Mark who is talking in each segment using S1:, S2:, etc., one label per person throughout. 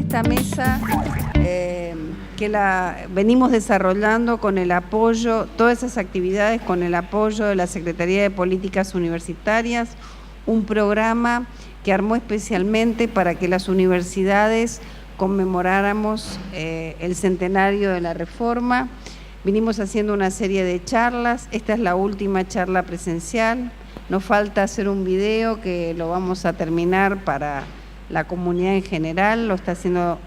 S1: esta mesa que venimos desarrollando con el apoyo, todas esas actividades con el apoyo de la Secretaría de Políticas Universitarias, un programa que armó especialmente para que las universidades conmemoráramos el centenario de la Reforma. Vinimos haciendo una serie de charlas, esta es la última charla presencial, nos falta hacer un video que lo vamos a terminar para la comunidad en general, lo está haciendo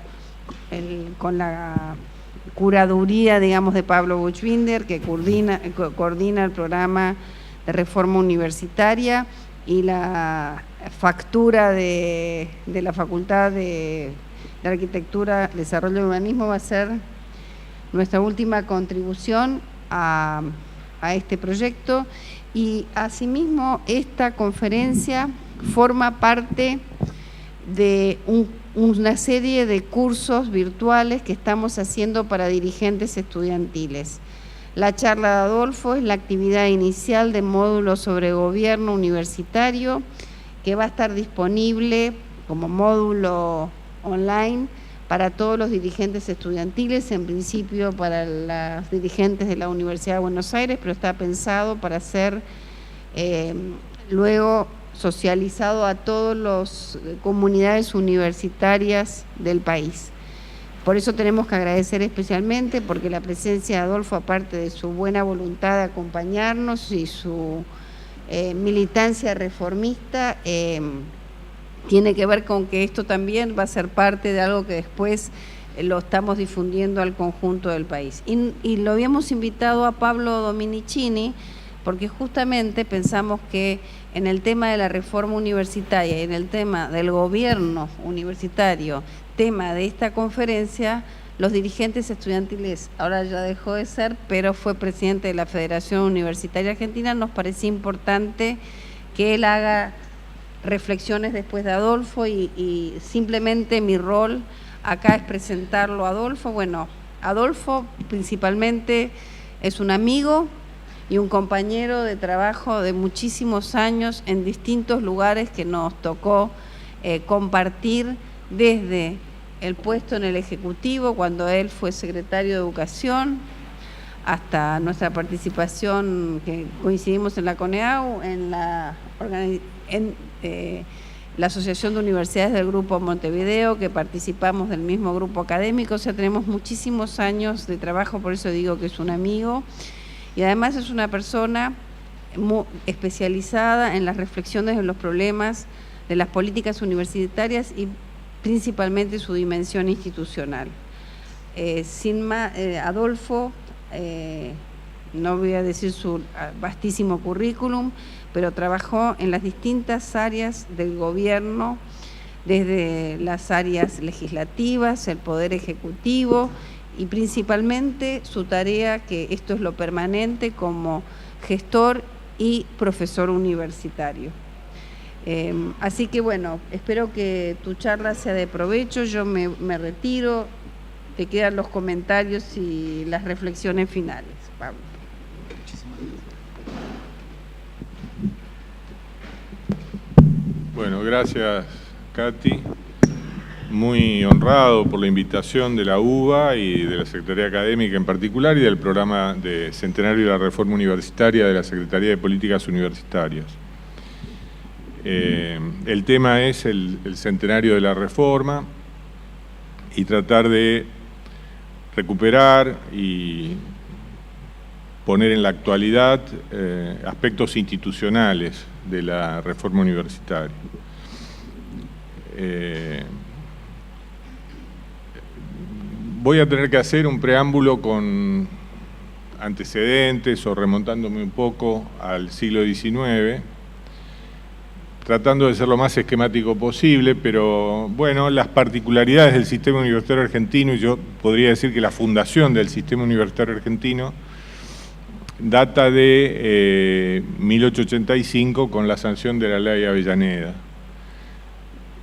S1: con la curaduría, digamos, de Pablo Buchbinder, que coordina el programa de reforma universitaria, y la factura de la Facultad de Arquitectura, Desarrollo y Urbanismo va a ser nuestra última contribución a este proyecto. Y asimismo esta conferencia forma parte de una serie de cursos virtuales que estamos haciendo para dirigentes estudiantiles. La charla de Adolfo es la actividad inicial de módulo sobre gobierno universitario que va a estar disponible como módulo online para todos los dirigentes estudiantiles, en principio para los dirigentes de la Universidad de Buenos Aires, pero está pensado para ser luego socializado a todas las comunidades universitarias del país. Por eso tenemos que agradecer especialmente, porque la presencia de Adolfo, aparte de su buena voluntad de acompañarnos y su militancia reformista, tiene que ver con que esto también va a ser parte de algo que después lo estamos difundiendo al conjunto del país. Y lo habíamos invitado a Pablo Dominicini porque justamente pensamos que en el tema de la reforma universitaria y en el tema del gobierno universitario, tema de esta conferencia, los dirigentes estudiantiles, ahora ya dejó de ser, pero fue presidente de la Federación Universitaria Argentina, nos parecía importante que él haga reflexiones después de Adolfo y simplemente mi rol acá es presentarlo a Adolfo. Bueno, Adolfo principalmente es un amigo y un compañero de trabajo de muchísimos años en distintos lugares que nos tocó compartir, desde el puesto en el Ejecutivo, cuando él fue secretario de Educación, hasta nuestra participación, que coincidimos en la CONEAU, en la Asociación de Universidades del Grupo Montevideo, que participamos del mismo grupo académico. O sea, tenemos muchísimos años de trabajo, por eso digo que es un amigo. Y además es una persona muy especializada en las reflexiones de los problemas de las políticas universitarias y principalmente su dimensión institucional. Adolfo, no voy a decir su vastísimo currículum, pero trabajó en las distintas áreas del gobierno, desde las áreas legislativas, el Poder Ejecutivo, y principalmente su tarea, que esto es lo permanente, como gestor y profesor universitario. Así que bueno, espero que tu charla sea de provecho. Yo me retiro, te quedan los comentarios y las reflexiones finales, Pablo.
S2: Muchísimas gracias.
S3: Bueno, gracias, Katy. Muy honrado por la invitación de la UBA y de la Secretaría Académica en particular y del programa de Centenario de la Reforma Universitaria de la Secretaría de Políticas Universitarias. El tema es el centenario de la Reforma y tratar de recuperar y poner en la actualidad aspectos institucionales de la reforma universitaria. Voy a tener que hacer un preámbulo con antecedentes o remontándome un poco al siglo XIX, tratando de ser lo más esquemático posible, pero bueno, las particularidades del sistema universitario argentino, y yo podría decir que la fundación del sistema universitario argentino data de 1885 con la sanción de la Ley Avellaneda.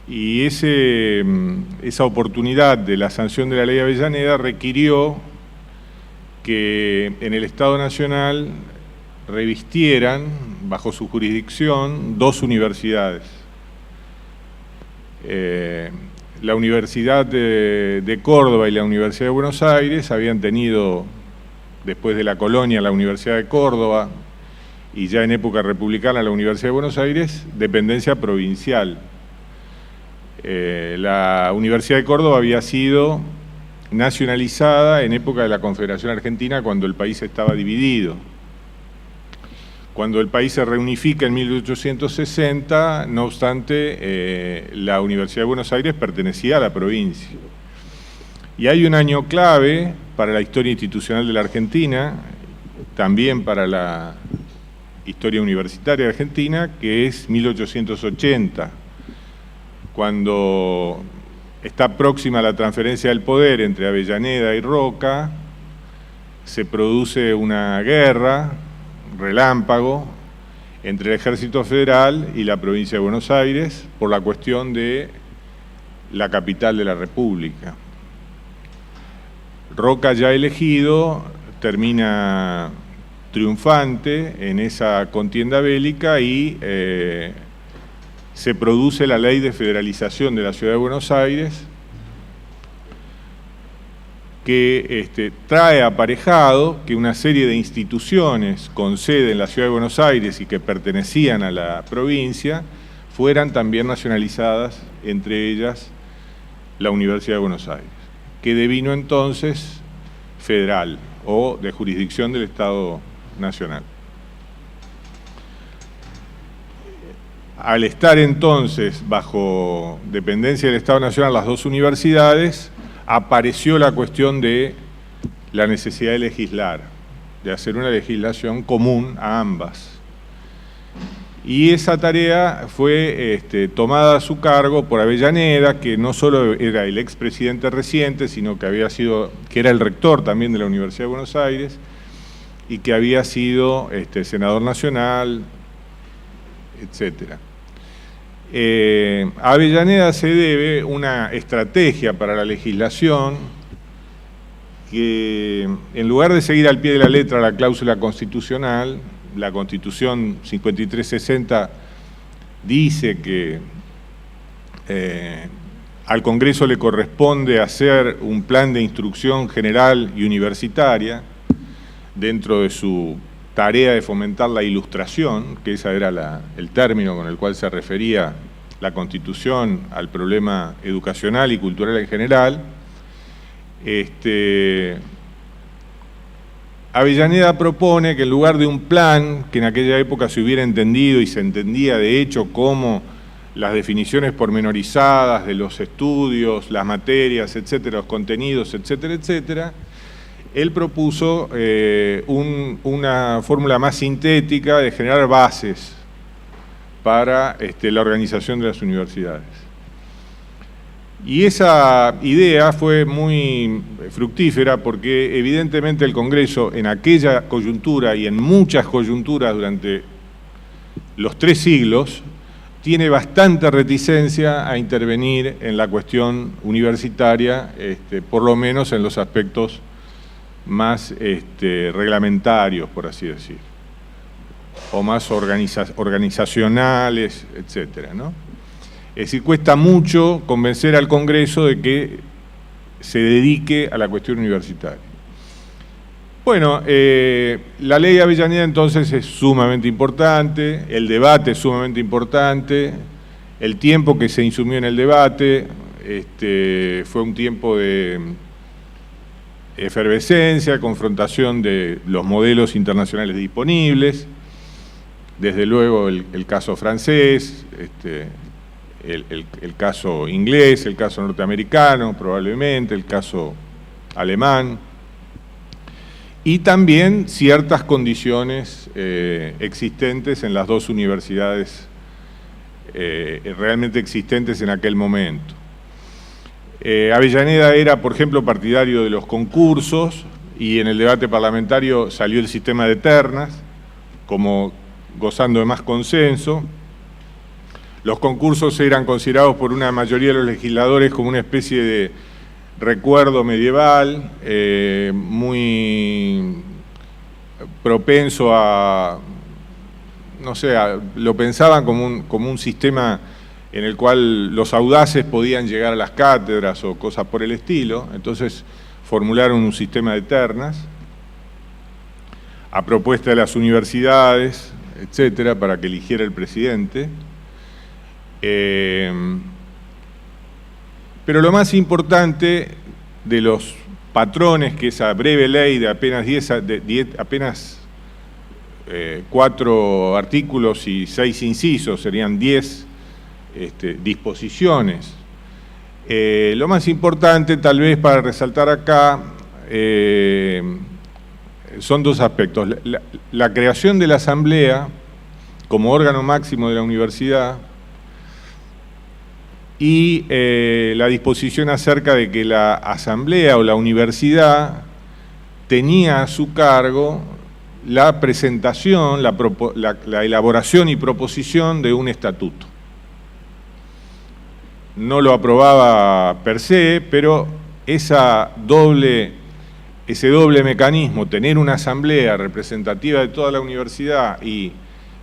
S3: Y esa oportunidad de la sanción de la Ley Avellaneda requirió que en el Estado Nacional revistieran, bajo su jurisdicción, dos universidades. la Universidad de Córdoba y la Universidad de Buenos Aires habían tenido, después de la colonia, la Universidad de Córdoba, y ya en época republicana la Universidad de Buenos Aires, dependencia provincial. La Universidad de Córdoba había sido nacionalizada en época de la Confederación Argentina, cuando el país estaba dividido. Cuando el país se reunifica en 1860, no obstante, la Universidad de Buenos Aires pertenecía a la provincia. Y hay un año clave para la historia institucional de la Argentina, también para la historia universitaria argentina, que es 1880, cuando está próxima la transferencia del poder entre Avellaneda y Roca, se produce una guerra, relámpago, entre el Ejército Federal y la provincia de Buenos Aires por la cuestión de la capital de la República. Roca, ya elegido, termina triunfante en esa contienda bélica y se produce la ley de federalización de la Ciudad de Buenos Aires, que trae aparejado que una serie de instituciones con sede en la Ciudad de Buenos Aires y que pertenecían a la provincia fueran también nacionalizadas, entre ellas la Universidad de Buenos Aires, que devino entonces federal o de jurisdicción del Estado Nacional. Al estar entonces bajo dependencia del Estado Nacional las dos universidades, apareció la cuestión de la necesidad de legislar, de hacer una legislación común a ambas. Y esa tarea fue tomada a su cargo por Avellaneda, que no solo era el expresidente reciente, sino que era el rector también de la Universidad de Buenos Aires, y que había sido senador nacional, etc. A Avellaneda se debe una estrategia para la legislación que, en lugar de seguir al pie de la letra la cláusula constitucional, la Constitución 5360 dice que al Congreso le corresponde hacer un plan de instrucción general y universitaria dentro de su tarea de fomentar la ilustración, que ese era el término con el cual se refería la Constitución al problema educacional y cultural en general. Avellaneda propone que en lugar de un plan, que en aquella época se hubiera entendido y se entendía de hecho como las definiciones pormenorizadas de los estudios, las materias, etcétera, los contenidos, etcétera, etcétera, él propuso una fórmula más sintética de generar bases para la organización de las universidades. Y esa idea fue muy fructífera porque evidentemente el Congreso en aquella coyuntura y en muchas coyunturas durante los 3 siglos tiene bastante reticencia a intervenir en la cuestión universitaria, por lo menos en los aspectos más reglamentarios, por así decir, o más organizacionales, etcétera, ¿no? Es decir, cuesta mucho convencer al Congreso de que se dedique a la cuestión universitaria. Bueno, la ley de Avellaneda entonces es sumamente importante, el debate es sumamente importante, el tiempo que se insumió en el debate fue un tiempo de efervescencia, confrontación de los modelos internacionales disponibles, desde luego el caso francés, el caso inglés, el caso norteamericano, probablemente, el caso alemán, y también ciertas condiciones existentes en las dos universidades realmente existentes en aquel momento. Avellaneda era, por ejemplo, partidario de los concursos y en el debate parlamentario salió el sistema de ternas, como gozando de más consenso. Los concursos eran considerados por una mayoría de los legisladores como una especie de recuerdo medieval, muy propenso a, no sé, lo pensaban como un sistema en el cual los audaces podían llegar a las cátedras o cosas por el estilo. Entonces formularon un sistema de ternas a propuesta de las universidades, etcétera, para que eligiera el presidente. Pero lo más importante de los patrones que esa breve ley de apenas 4 artículos y 6 incisos, serían 10 disposiciones. Lo más importante, tal vez para resaltar acá, son 2 aspectos. La creación de la Asamblea como órgano máximo de la universidad y la disposición acerca de que la Asamblea o la universidad tenía a su cargo la presentación, la elaboración y proposición de un estatuto. No lo aprobaba per se, pero ese doble mecanismo, tener una asamblea representativa de toda la universidad y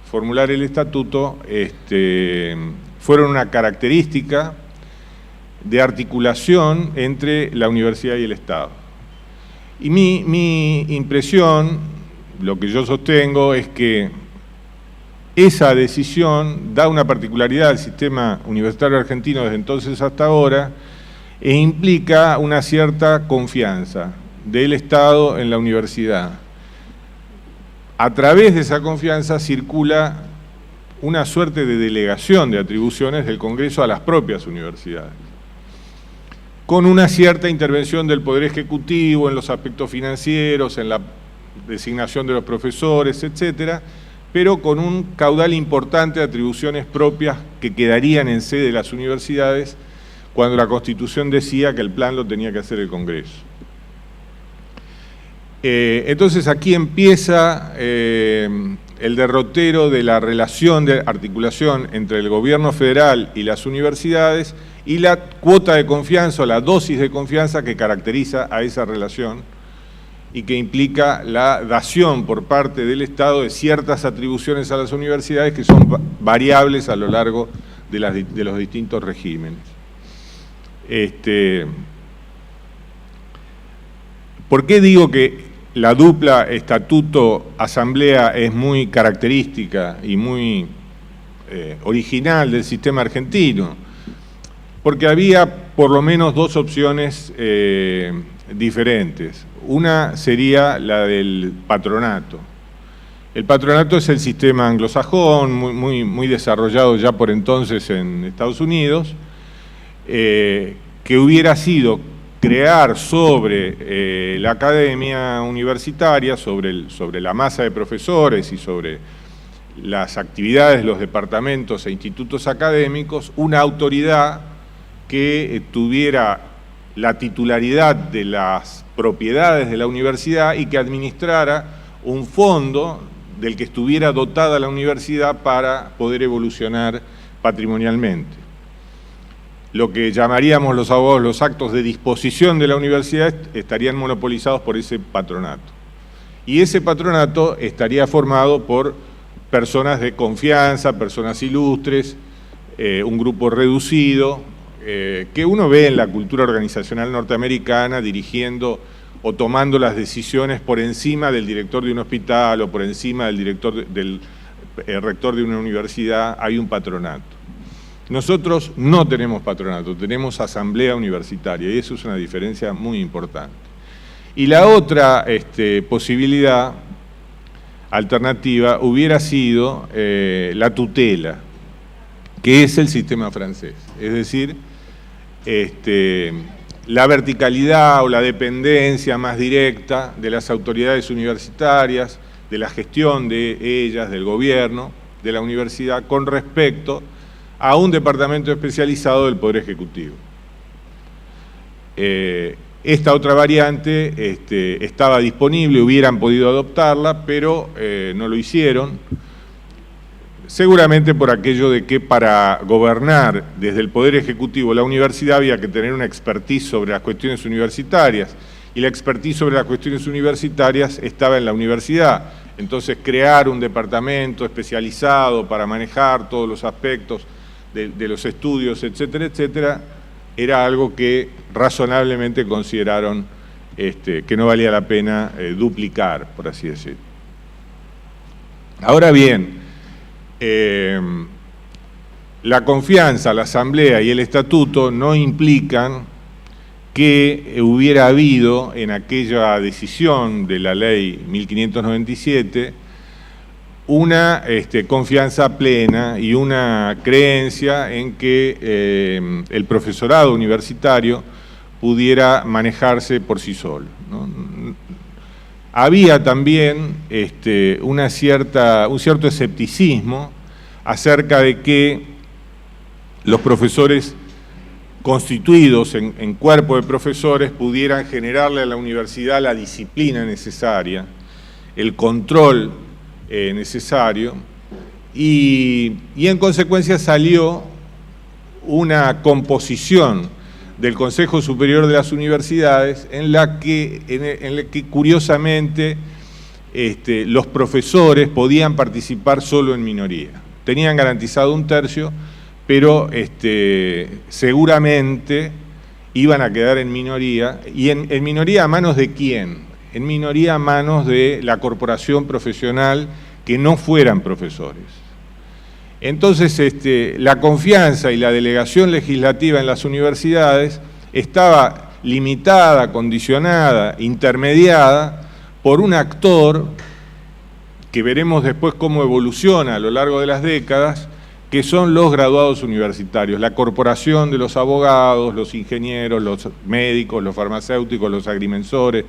S3: formular el estatuto, fueron una característica de articulación entre la universidad y el Estado. Y mi impresión, lo que yo sostengo, es que esa decisión da una particularidad al sistema universitario argentino desde entonces hasta ahora e implica una cierta confianza del Estado en la universidad. A través de esa confianza circula una suerte de delegación de atribuciones del Congreso a las propias universidades, con una cierta intervención del Poder Ejecutivo en los aspectos financieros, en la designación de los profesores, etcétera, pero con un caudal importante de atribuciones propias que quedarían en sede de las universidades cuando la Constitución decía que el plan lo tenía que hacer el Congreso. Entonces aquí empieza el derrotero de la relación de articulación entre el gobierno federal y las universidades y la cuota de confianza o la dosis de confianza que caracteriza a esa relación y que implica la dación por parte del Estado de ciertas atribuciones a las universidades que son variables a lo largo de los distintos regímenes. ¿Por qué digo que la dupla estatuto-asamblea es muy característica y muy original del sistema argentino? Porque había por lo menos 2 opciones diferentes. Una sería la del patronato. El patronato es el sistema anglosajón, muy desarrollado ya por entonces en Estados Unidos, que hubiera sido crear sobre la academia universitaria, sobre la masa de profesores y sobre las actividades de los departamentos e institutos académicos, una autoridad que tuviera la titularidad de las propiedades de la universidad y que administrara un fondo del que estuviera dotada la universidad para poder evolucionar patrimonialmente. Lo que llamaríamos los abogados los actos de disposición de la universidad estarían monopolizados por ese patronato. Y ese patronato estaría formado por personas de confianza, personas ilustres, un grupo reducido, que uno ve en la cultura organizacional norteamericana dirigiendo o tomando las decisiones por encima del director de un hospital o por encima del rector de una universidad. Hay un patronato. Nosotros no tenemos patronato, tenemos asamblea universitaria y eso es una diferencia muy importante. Y la otra posibilidad alternativa hubiera sido la tutela, que es el sistema francés. Es decir, la verticalidad o la dependencia más directa de las autoridades universitarias, de la gestión de ellas, del gobierno, de la universidad, con respecto a un departamento especializado del Poder Ejecutivo. Esta otra variante estaba disponible, hubieran podido adoptarla, pero no lo hicieron, seguramente por aquello de que para gobernar desde el Poder Ejecutivo la universidad había que tener una expertise sobre las cuestiones universitarias, y la expertise sobre las cuestiones universitarias estaba en la universidad. Entonces crear un departamento especializado para manejar todos los aspectos de los estudios, etcétera, etcétera, era algo que razonablemente consideraron que no valía la pena duplicar, por así decirlo. Ahora bien, la confianza, la asamblea y el estatuto no implican que hubiera habido en aquella decisión de la ley 1597 una confianza plena y una creencia en que el profesorado universitario pudiera manejarse por sí solo, ¿no? Había también un cierto escepticismo acerca de que los profesores constituidos en cuerpo de profesores pudieran generarle a la universidad la disciplina necesaria, el control necesario, y en consecuencia salió una composición del Consejo Superior de las Universidades en la que curiosamente los profesores podían participar solo en minoría. Tenían garantizado 1/3, pero seguramente iban a quedar en minoría. ¿Y en minoría a manos de quién? En minoría a manos de la corporación profesional que no fueran profesores. Entonces, la confianza y la delegación legislativa en las universidades estaba limitada, condicionada, intermediada por un actor que veremos después cómo evoluciona a lo largo de las décadas, que son los graduados universitarios, la corporación de los abogados, los ingenieros, los médicos, los farmacéuticos, los agrimensores.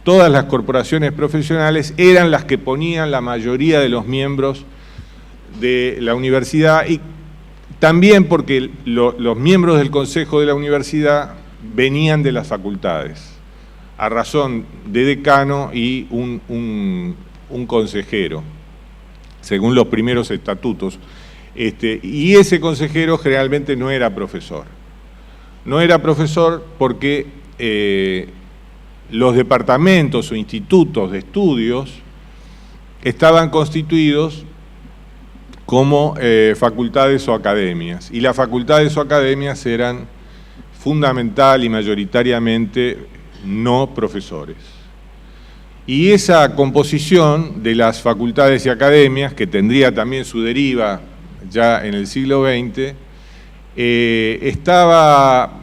S3: Todas las corporaciones profesionales eran las que ponían la mayoría de los miembros de la universidad, y también porque los miembros del consejo de la universidad venían de las facultades, a razón de decano y un consejero, según los primeros estatutos. Y ese consejero generalmente no era profesor. No era profesor porque los departamentos o institutos de estudios estaban constituidos como facultades o academias, y las facultades o academias eran fundamental y mayoritariamente no profesores. Y esa composición de las facultades y academias, que tendría también su deriva ya en el siglo XX, estaba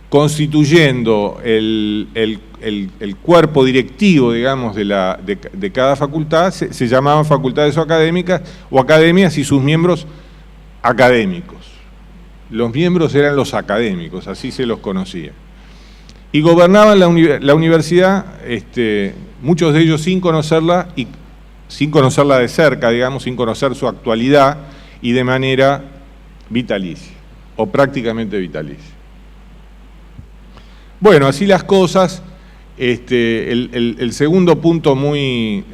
S3: constituyendo el cuerpo directivo, digamos, de cada facultad. Se llamaban facultades o academias y sus miembros académicos. Los miembros eran los académicos, así se los conocía. Y gobernaban la universidad, muchos de ellos sin conocerla de cerca, digamos, sin conocer su actualidad, y de manera vitalicia, o prácticamente vitalicia. Bueno, así las cosas. El segundo punto muy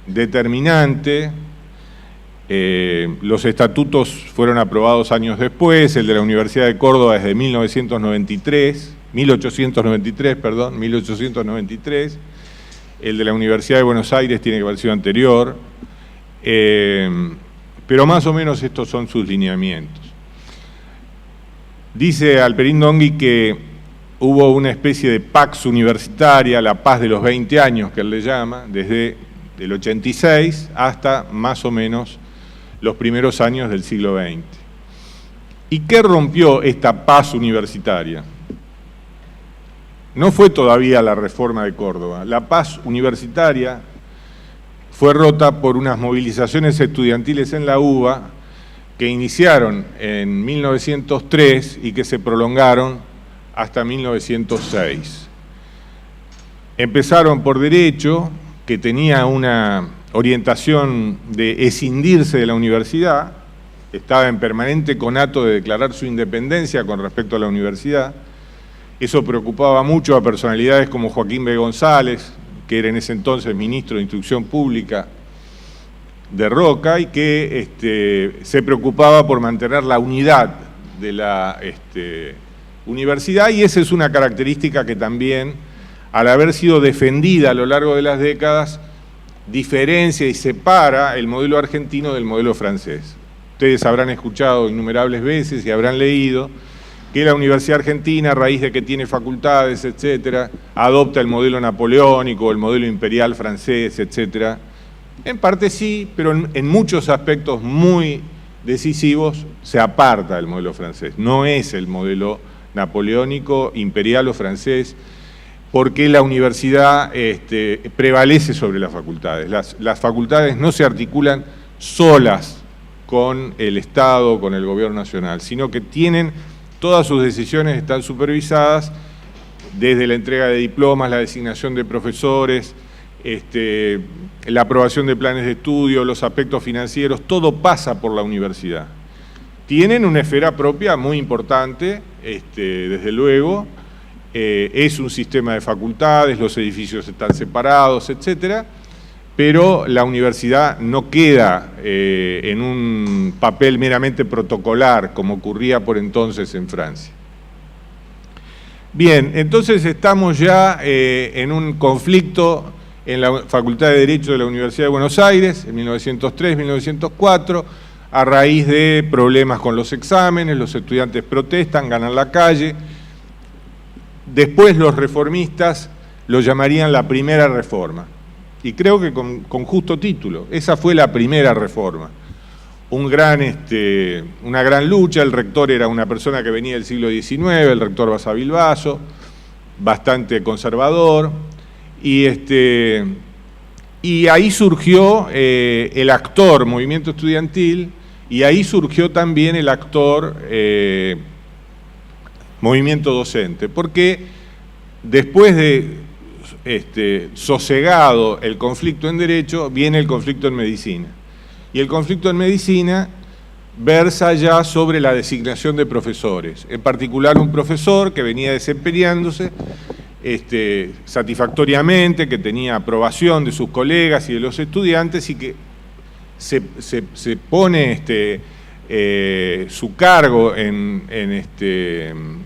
S3: determinante, los estatutos fueron aprobados años después. El de la Universidad de Córdoba es de 1893, el de la Universidad de Buenos Aires tiene que haber sido anterior, pero más o menos estos son sus lineamientos. Dice Alperín Dongui que hubo una especie de pax universitaria, la paz de los 20 años que él le llama, desde el 86 hasta más o menos los primeros años del siglo XX. ¿Y qué rompió esta paz universitaria? No fue todavía la reforma de Córdoba. La paz universitaria fue rota por unas movilizaciones estudiantiles en la UBA que iniciaron en 1903 y que se prolongaron hasta 1906. Empezaron por Derecho, que tenía una orientación de escindirse de la universidad, estaba en permanente conato de declarar su independencia con respecto a la universidad. Eso preocupaba mucho a personalidades como Joaquín B. González, que era en ese entonces ministro de Instrucción Pública de Roca, y que se preocupaba por mantener la unidad de la universidad, y esa es una característica que también, al haber sido defendida a lo largo de las décadas, diferencia y separa el modelo argentino del modelo francés. Ustedes habrán escuchado innumerables veces y habrán leído que la Universidad Argentina, a raíz de que tiene facultades, etcétera, adopta el modelo napoleónico, el modelo imperial francés, etcétera. En parte sí, pero en muchos aspectos muy decisivos se aparta del modelo francés. No es el modelo napoleónico, imperial o francés, porque la universidad prevalece sobre las facultades. Las facultades no se articulan solas con el Estado, con el gobierno nacional, sino que todas sus decisiones están supervisadas desde la entrega de diplomas, la designación de profesores, la aprobación de planes de estudio, los aspectos financieros, todo pasa por la universidad. Tienen una esfera propia muy importante, desde luego, es un sistema de facultades, los edificios están separados, etcétera, pero la universidad no queda en un papel meramente protocolar, como ocurría por entonces en Francia. Bien, entonces estamos ya en un conflicto en la Facultad de Derecho de la Universidad de Buenos Aires, en 1903-1904, a raíz de problemas con los exámenes, los estudiantes protestan, ganan la calle. Después los reformistas lo llamarían la primera reforma. Y creo que con justo título. Esa fue la primera reforma. Una gran lucha. El rector era una persona que venía del siglo XIX, el rector Basavilbaso, bastante conservador. Y ahí surgió el actor movimiento estudiantil, y ahí surgió también el actor movimiento docente, porque después de sosegado el conflicto en Derecho, viene el conflicto en Medicina. Y el conflicto en Medicina versa ya sobre la designación de profesores, en particular un profesor que venía desempeñándose satisfactoriamente, que tenía aprobación de sus colegas y de los estudiantes, y que se pone su cargo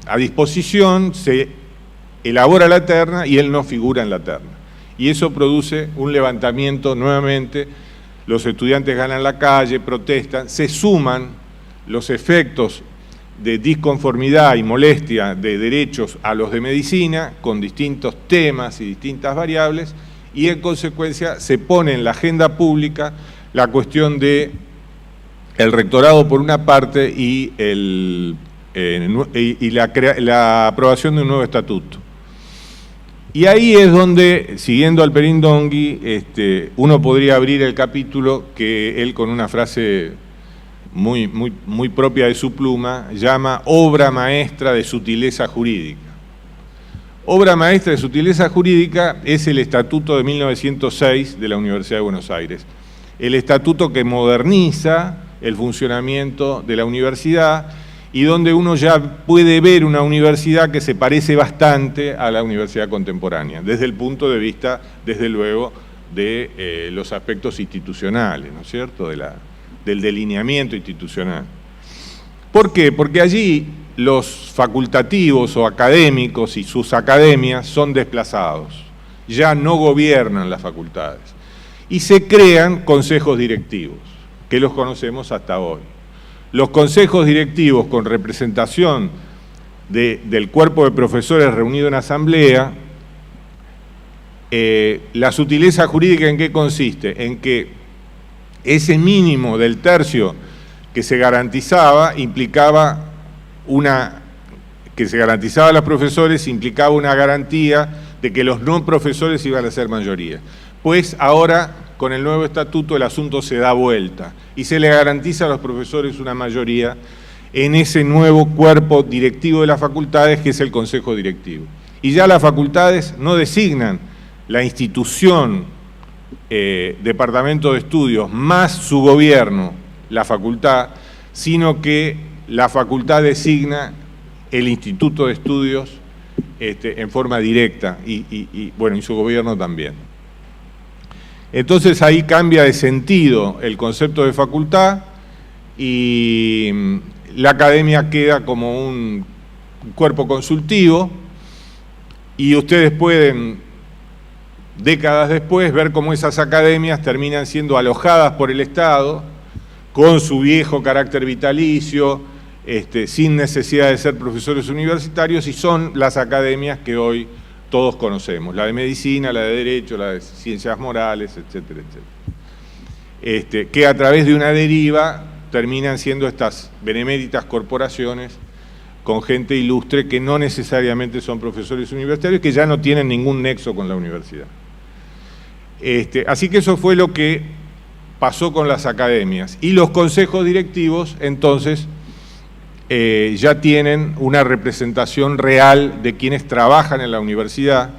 S3: a disposición, se elabora la terna y él no figura en la terna. Y eso produce un levantamiento nuevamente, los estudiantes ganan la calle, protestan, se suman los efectos de disconformidad y molestia de derechos a los de medicina, con distintos temas y distintas variables, y en consecuencia se pone en la agenda pública la cuestión de el rectorado por una parte y la aprobación de un nuevo estatuto. Y ahí es donde, siguiendo al Perindongui, uno podría abrir el capítulo que él, con una frase muy propia de su pluma, llama obra maestra de sutileza jurídica. Obra maestra de sutileza jurídica es el Estatuto de 1906 de la Universidad de Buenos Aires. El estatuto que moderniza el funcionamiento de la universidad y donde uno ya puede ver una universidad que se parece bastante a la universidad contemporánea, desde el punto de vista, desde luego, de los aspectos institucionales, ¿no es cierto?, del delineamiento institucional. ¿Por qué? Porque allí los facultativos o académicos y sus academias son desplazados, ya no gobiernan las facultades, y se crean consejos directivos, que los conocemos hasta hoy. Los consejos directivos con representación del cuerpo de profesores reunido en asamblea, la sutileza jurídica ¿en qué consiste? En que ese mínimo del tercio que se garantizaba que se garantizaba a los profesores implicaba una garantía de que los no profesores iban a ser mayoría. Pues ahora, con el nuevo estatuto, el asunto se da vuelta y se le garantiza a los profesores una mayoría en ese nuevo cuerpo directivo de las facultades, que es el Consejo Directivo. Y ya las facultades no designan la institución, departamento de estudios, más su gobierno, la facultad, sino que la facultad designa el Instituto de Estudios en forma directa y su gobierno también. Entonces ahí cambia de sentido el concepto de facultad y la academia queda como un cuerpo consultivo, y ustedes pueden décadas después, ver cómo esas academias terminan siendo alojadas por el Estado, con su viejo carácter vitalicio, sin necesidad de ser profesores universitarios, y son las academias que hoy todos conocemos, la de medicina, la de derecho, la de ciencias morales, etcétera, etcétera. Que a través de una deriva terminan siendo estas beneméritas corporaciones con gente ilustre que no necesariamente son profesores universitarios, que ya no tienen ningún nexo con la universidad. Así que eso fue lo que pasó con las academias. Y los consejos directivos, entonces, ya tienen una representación real de quienes trabajan en la universidad,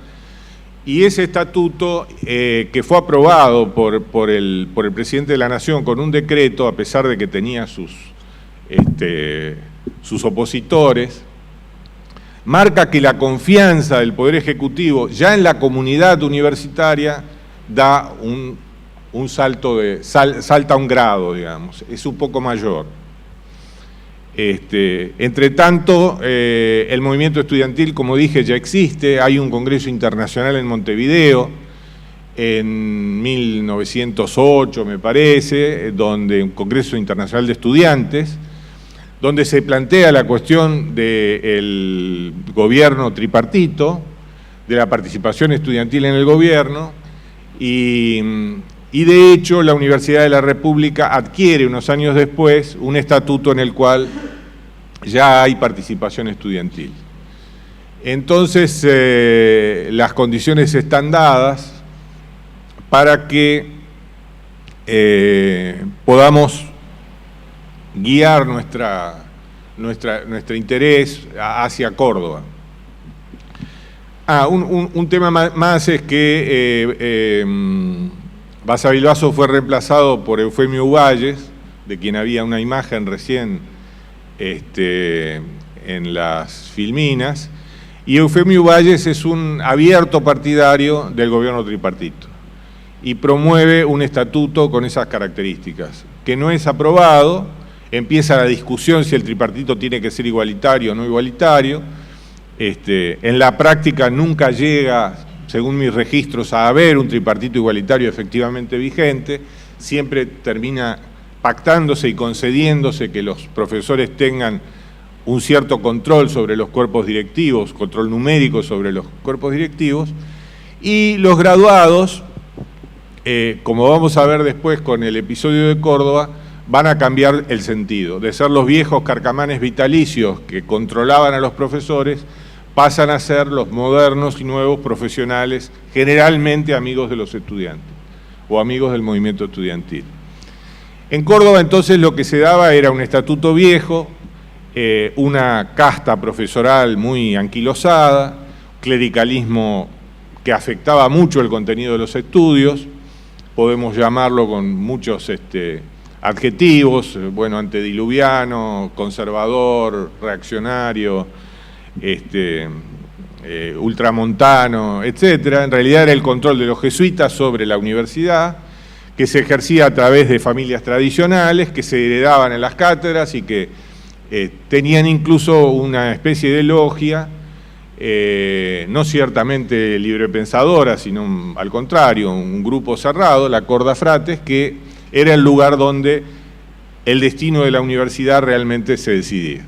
S3: y ese estatuto que fue aprobado por el presidente de la Nación con un decreto, a pesar de que tenía sus opositores, marca que la confianza del Poder Ejecutivo ya en la comunidad universitaria da un salto salta un grado, digamos, es un poco mayor. Entre tanto, el movimiento estudiantil, como dije, ya existe. Hay un congreso internacional en Montevideo, en 1908, me parece, un congreso internacional de estudiantes, donde se plantea la cuestión del gobierno tripartito, de la participación estudiantil en el gobierno, y de hecho la Universidad de la República adquiere unos años después un estatuto en el cual ya hay participación estudiantil. Entonces, las condiciones están dadas para que podamos guiar nuestro interés hacia Córdoba. Un tema más es que Basavilbaso fue reemplazado por Eufemio Uballes, de quien había una imagen recién en las filminas, y Eufemio Uballes es un abierto partidario del gobierno tripartito y promueve un estatuto con esas características, que no es aprobado. Empieza la discusión si el tripartito tiene que ser igualitario o no igualitario. En la práctica nunca llega, según mis registros, a haber un tripartito igualitario efectivamente vigente. Siempre termina pactándose y concediéndose que los profesores tengan un cierto control sobre los cuerpos directivos, control numérico sobre los cuerpos directivos, y los graduados, como vamos a ver después con el episodio de Córdoba, van a cambiar el sentido. De ser los viejos carcamanes vitalicios que controlaban a los profesores, pasan a ser los modernos y nuevos profesionales, generalmente amigos de los estudiantes o amigos del movimiento estudiantil. En Córdoba entonces lo que se daba era un estatuto viejo, una casta profesoral muy anquilosada, clericalismo que afectaba mucho el contenido de los estudios, podemos llamarlo con muchos adjetivos, bueno, antediluviano, conservador, reaccionario, ultramontano, etcétera. En realidad era el control de los jesuitas sobre la universidad, que se ejercía a través de familias tradicionales, que se heredaban en las cátedras y que tenían incluso una especie de logia, no ciertamente librepensadora, sino al contrario, un grupo cerrado, la Corda Frates, que era el lugar donde el destino de la universidad realmente se decidía.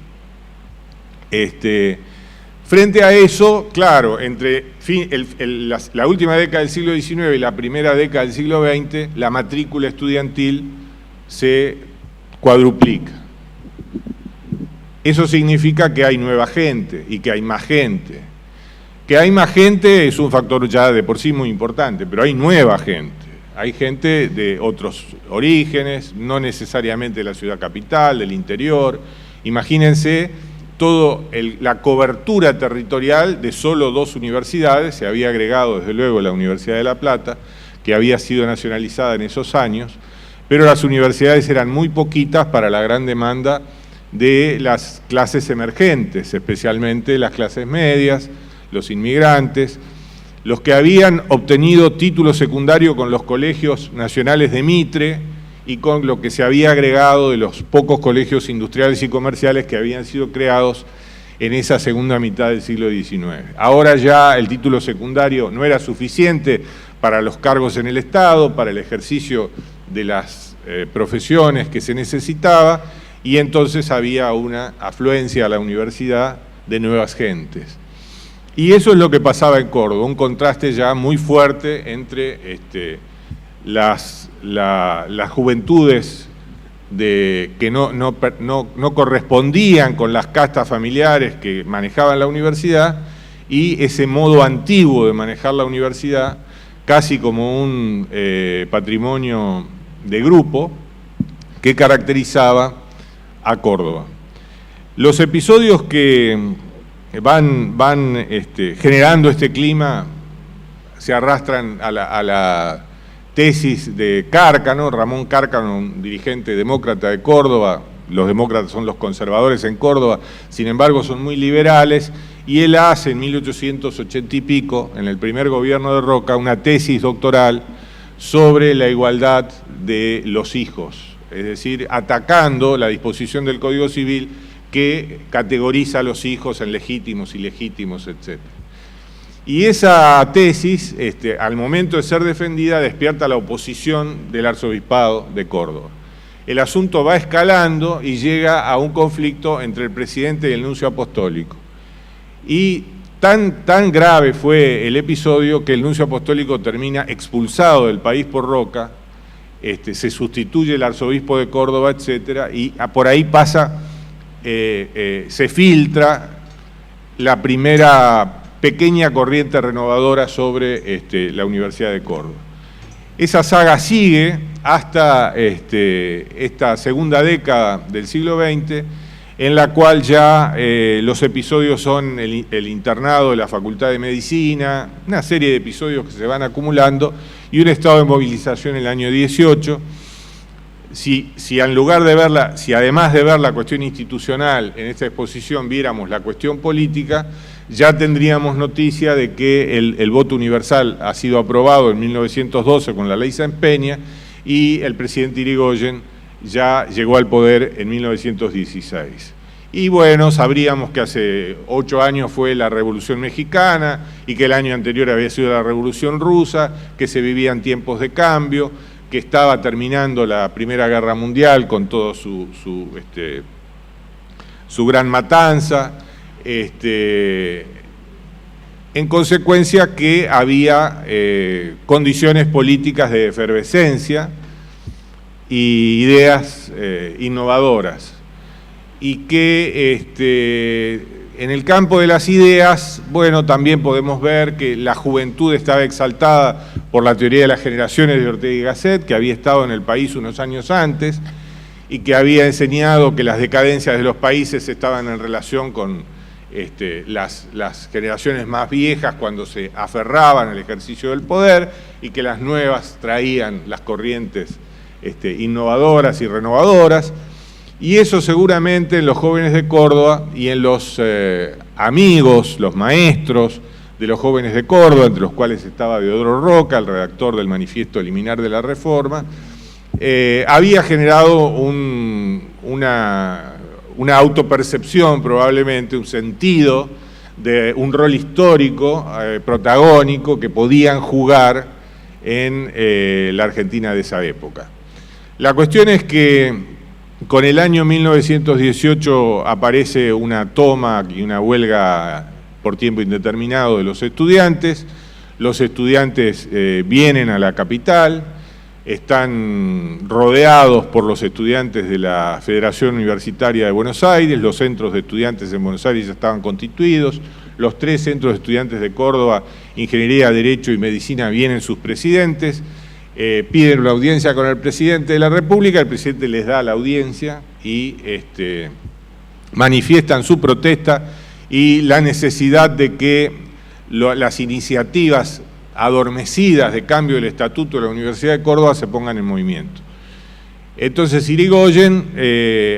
S3: Frente a eso, claro, entre la última década del siglo XIX y la primera década del siglo XX, la matrícula estudiantil se cuadruplica. Eso significa que hay nueva gente y que hay más gente. Que hay más gente es un factor ya de por sí muy importante, pero hay nueva gente. Hay gente de otros orígenes, no necesariamente de la ciudad capital, del interior. Imagínense toda la cobertura territorial de solo 2 universidades. Se había agregado desde luego la Universidad de La Plata, que había sido nacionalizada en esos años, pero las universidades eran muy poquitas para la gran demanda de las clases emergentes, especialmente las clases medias, los inmigrantes, los que habían obtenido título secundario con los colegios nacionales de Mitre y con lo que se había agregado de los pocos colegios industriales y comerciales que habían sido creados en esa segunda mitad del siglo XIX. Ahora ya el título secundario no era suficiente para los cargos en el Estado, para el ejercicio de las profesiones que se necesitaba, y entonces había una afluencia a la universidad de nuevas gentes. Y eso es lo que pasaba en Córdoba, un contraste ya muy fuerte entre las juventudes que no correspondían con las castas familiares que manejaban la universidad y ese modo antiguo de manejar la universidad, casi como un patrimonio de grupo que caracterizaba a Córdoba. Los episodios que van generando este clima se arrastran a la tesis de Cárcano, Ramón Cárcano, un dirigente demócrata de Córdoba. Los demócratas son los conservadores en Córdoba, sin embargo son muy liberales, y él hace en 1880 y pico, en el primer gobierno de Roca, una tesis doctoral sobre la igualdad de los hijos, es decir, atacando la disposición del Código Civil que categoriza a los hijos en legítimos, ilegítimos, etc. Y esa tesis, al momento de ser defendida, despierta la oposición del arzobispado de Córdoba. El asunto va escalando y llega a un conflicto entre el presidente y el nuncio apostólico. Y tan grave fue el episodio que el nuncio apostólico termina expulsado del país por Roca, se sustituye el arzobispo de Córdoba, etc., y por ahí pasa, se filtra la primera pequeña corriente renovadora sobre la Universidad de Córdoba. Esa saga sigue hasta esta segunda década del siglo XX, en la cual ya los episodios son el internado de la Facultad de Medicina, una serie de episodios que se van acumulando, y un estado de movilización en el año 18. Si además de ver la cuestión institucional en esta exposición viéramos la cuestión política, ya tendríamos noticia de que el voto universal ha sido aprobado en 1912 con la ley Sáenz Peña, y el presidente Irigoyen ya llegó al poder en 1916. Y bueno, sabríamos que hace 8 años fue la Revolución Mexicana y que el año anterior había sido la Revolución Rusa, que se vivían tiempos de cambio, que estaba terminando la Primera Guerra Mundial con todo su gran matanza, en consecuencia que había condiciones políticas de efervescencia y ideas innovadoras, y que en el campo de las ideas, bueno, también podemos ver que la juventud estaba exaltada por la teoría de las generaciones de Ortega y Gasset, que había estado en el país unos años antes y que había enseñado que las decadencias de los países estaban en relación con las generaciones más viejas cuando se aferraban al ejercicio del poder, y que las nuevas traían las corrientes innovadoras y renovadoras. Y eso seguramente en los jóvenes de Córdoba y en los amigos, los maestros de los jóvenes de Córdoba, entre los cuales estaba Deodoro Roca, el redactor del Manifiesto Liminar de la Reforma, había generado una autopercepción, probablemente un sentido de un rol histórico, protagónico, que podían jugar en la Argentina de esa época. La cuestión es que con el año 1918 aparece una toma y una huelga por tiempo indeterminado de los estudiantes. Los estudiantes vienen a la capital, están rodeados por los estudiantes de la Federación Universitaria de Buenos Aires, los centros de estudiantes en Buenos Aires ya estaban constituidos, los 3 centros de estudiantes de Córdoba, Ingeniería, Derecho y Medicina, vienen sus presidentes, piden una audiencia con el presidente de la República, el presidente les da la audiencia y manifiestan su protesta y la necesidad de que las iniciativas adormecidas de cambio del estatuto de la Universidad de Córdoba se pongan en movimiento. Entonces Irigoyen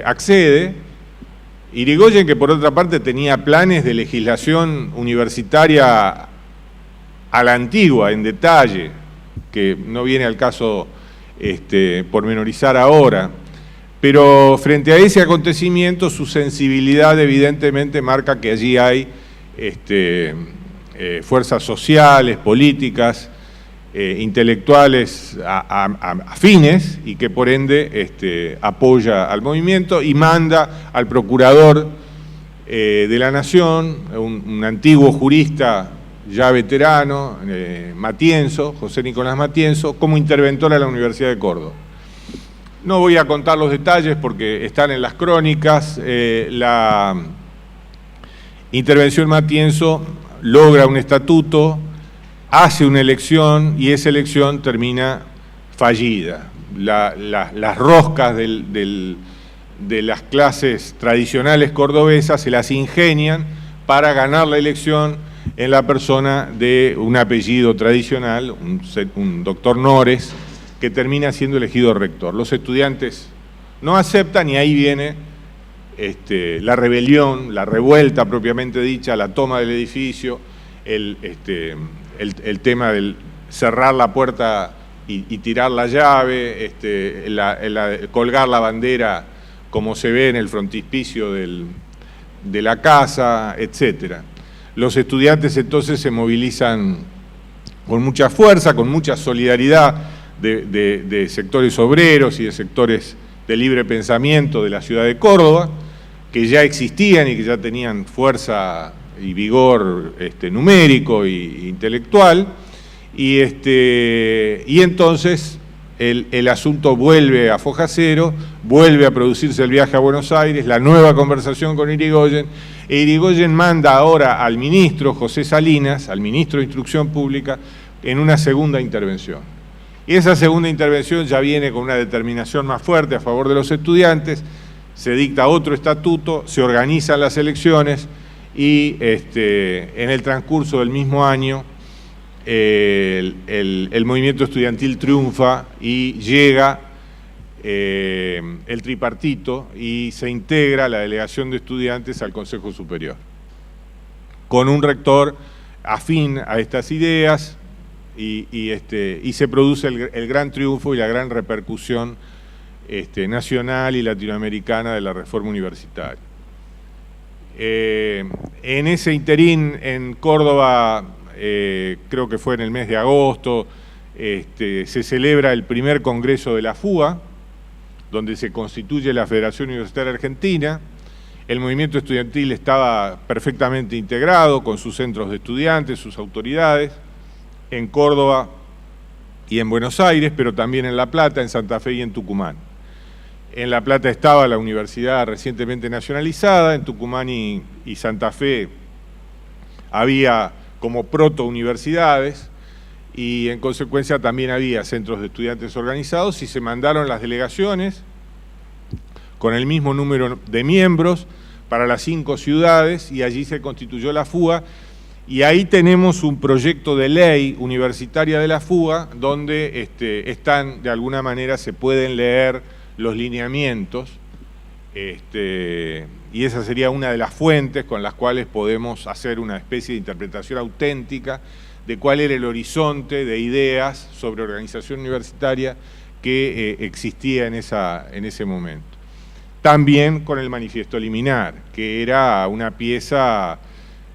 S3: accede. Irigoyen, que por otra parte tenía planes de legislación universitaria a la antigua, en detalle, que no viene al caso pormenorizar ahora, Pero frente a ese acontecimiento, su sensibilidad evidentemente marca que allí hay fuerzas sociales, políticas, intelectuales afines y que por ende apoya al movimiento y manda al procurador de la Nación, un antiguo jurista ya veterano, Matienzo, José Nicolás Matienzo, como interventor a la Universidad de Córdoba. No voy a contar los detalles porque están en las crónicas. La intervención Matienzo logra un estatuto, hace una elección y esa elección termina fallida. Las roscas de las clases tradicionales cordobesas se las ingenian para ganar la elección en la persona de un apellido tradicional, un doctor Nores, que termina siendo elegido rector. Los estudiantes no aceptan y ahí viene la rebelión, la revuelta propiamente dicha, la toma del edificio, el tema del cerrar la puerta y tirar la llave, colgar la bandera como se ve en el frontispicio de la casa, etc. Los estudiantes entonces se movilizan con mucha fuerza, con mucha solidaridad de sectores obreros y de sectores de libre pensamiento de la ciudad de Córdoba, que ya existían y que ya tenían fuerza y vigor numérico e intelectual, y entonces el asunto vuelve a foja cero, vuelve a producirse el viaje a Buenos Aires, la nueva conversación con Irigoyen, e Irigoyen manda ahora al ministro José Salinas, al ministro de Instrucción Pública, en una segunda intervención. Y esa segunda intervención ya viene con una determinación más fuerte a favor de los estudiantes, se dicta otro estatuto, se organizan las elecciones y en el transcurso del mismo año el movimiento estudiantil triunfa y llega el tripartito y se integra la delegación de estudiantes al Consejo Superior, con un rector afín a estas ideas y se produce el gran triunfo y la gran repercusión nacional y latinoamericana de la reforma universitaria. En ese interín en Córdoba, creo que fue en el mes de agosto, se celebra el primer congreso de la FUA, donde se constituye la Federación Universitaria Argentina. El movimiento estudiantil estaba perfectamente integrado con sus centros de estudiantes, sus autoridades, en Córdoba y en Buenos Aires, pero también en La Plata, en Santa Fe y en Tucumán. En La Plata estaba la universidad recientemente nacionalizada, en Tucumán y Santa Fe había como proto-universidades y en consecuencia también había centros de estudiantes organizados y se mandaron las delegaciones con el mismo número de miembros para las 5 ciudades y allí se constituyó la FUA. Y ahí tenemos un proyecto de ley universitaria de la FUA donde de alguna manera se pueden leer los lineamientos y esa sería una de las fuentes con las cuales podemos hacer una especie de interpretación auténtica de cuál era el horizonte de ideas sobre organización universitaria que existía en ese momento. También con el Manifiesto Liminar, que era una pieza...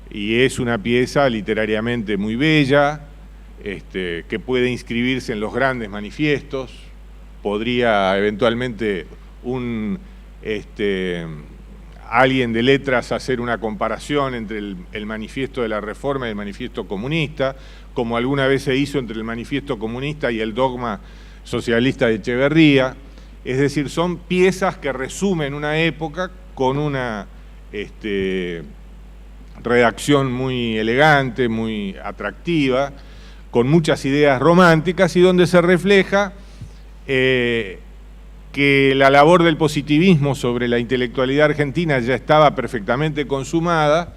S3: y es una pieza literariamente muy bella, que puede inscribirse en los grandes manifiestos, podría eventualmente alguien de letras hacer una comparación entre el manifiesto de la Reforma y el manifiesto comunista, como alguna vez se hizo entre el manifiesto comunista y el dogma socialista de Echeverría. Es decir, son piezas que resumen una época con una... redacción muy elegante, muy atractiva, con muchas ideas románticas y donde se refleja que la labor del positivismo sobre la intelectualidad argentina ya estaba perfectamente consumada,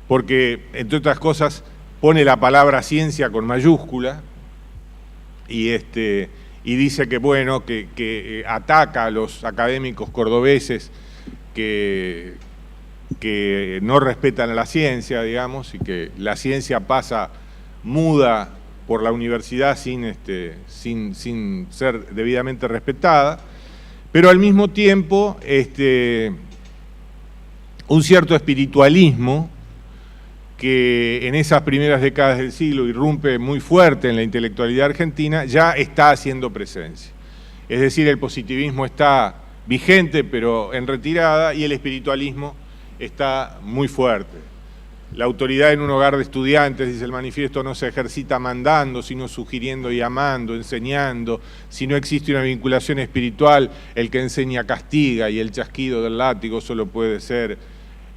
S3: porque, entre otras cosas, pone la palabra ciencia con mayúscula y dice que, bueno, que ataca a los académicos cordobeses que no respetan a la ciencia, digamos, y que la ciencia pasa muda por la universidad sin ser debidamente respetada, pero al mismo tiempo un cierto espiritualismo que en esas primeras décadas del siglo irrumpe muy fuerte en la intelectualidad argentina, ya está haciendo presencia. Es decir, el positivismo está vigente pero en retirada y el espiritualismo está muy fuerte. La autoridad en un hogar de estudiantes, dice el manifiesto, no se ejercita mandando, sino sugiriendo y amando, enseñando. Si no existe una vinculación espiritual, el que enseña castiga y el chasquido del látigo solo puede ser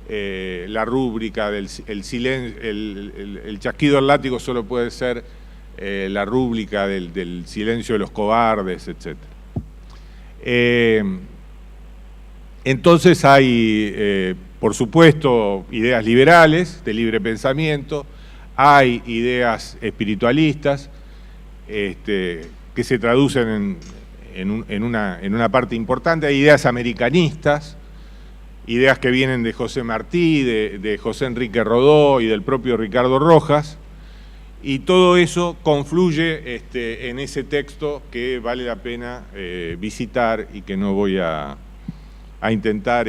S3: la rúbrica del silencio, el chasquido del látigo solo puede ser la rúbrica del silencio de los cobardes, etc. Entonces hay, por supuesto, ideas liberales, de libre pensamiento, hay ideas espiritualistas que se traducen en una parte importante, hay ideas americanistas, ideas que vienen de José Martí, de José Enrique Rodó y del propio Ricardo Rojas, y todo eso confluye en ese texto que vale la pena visitar y que no voy a intentar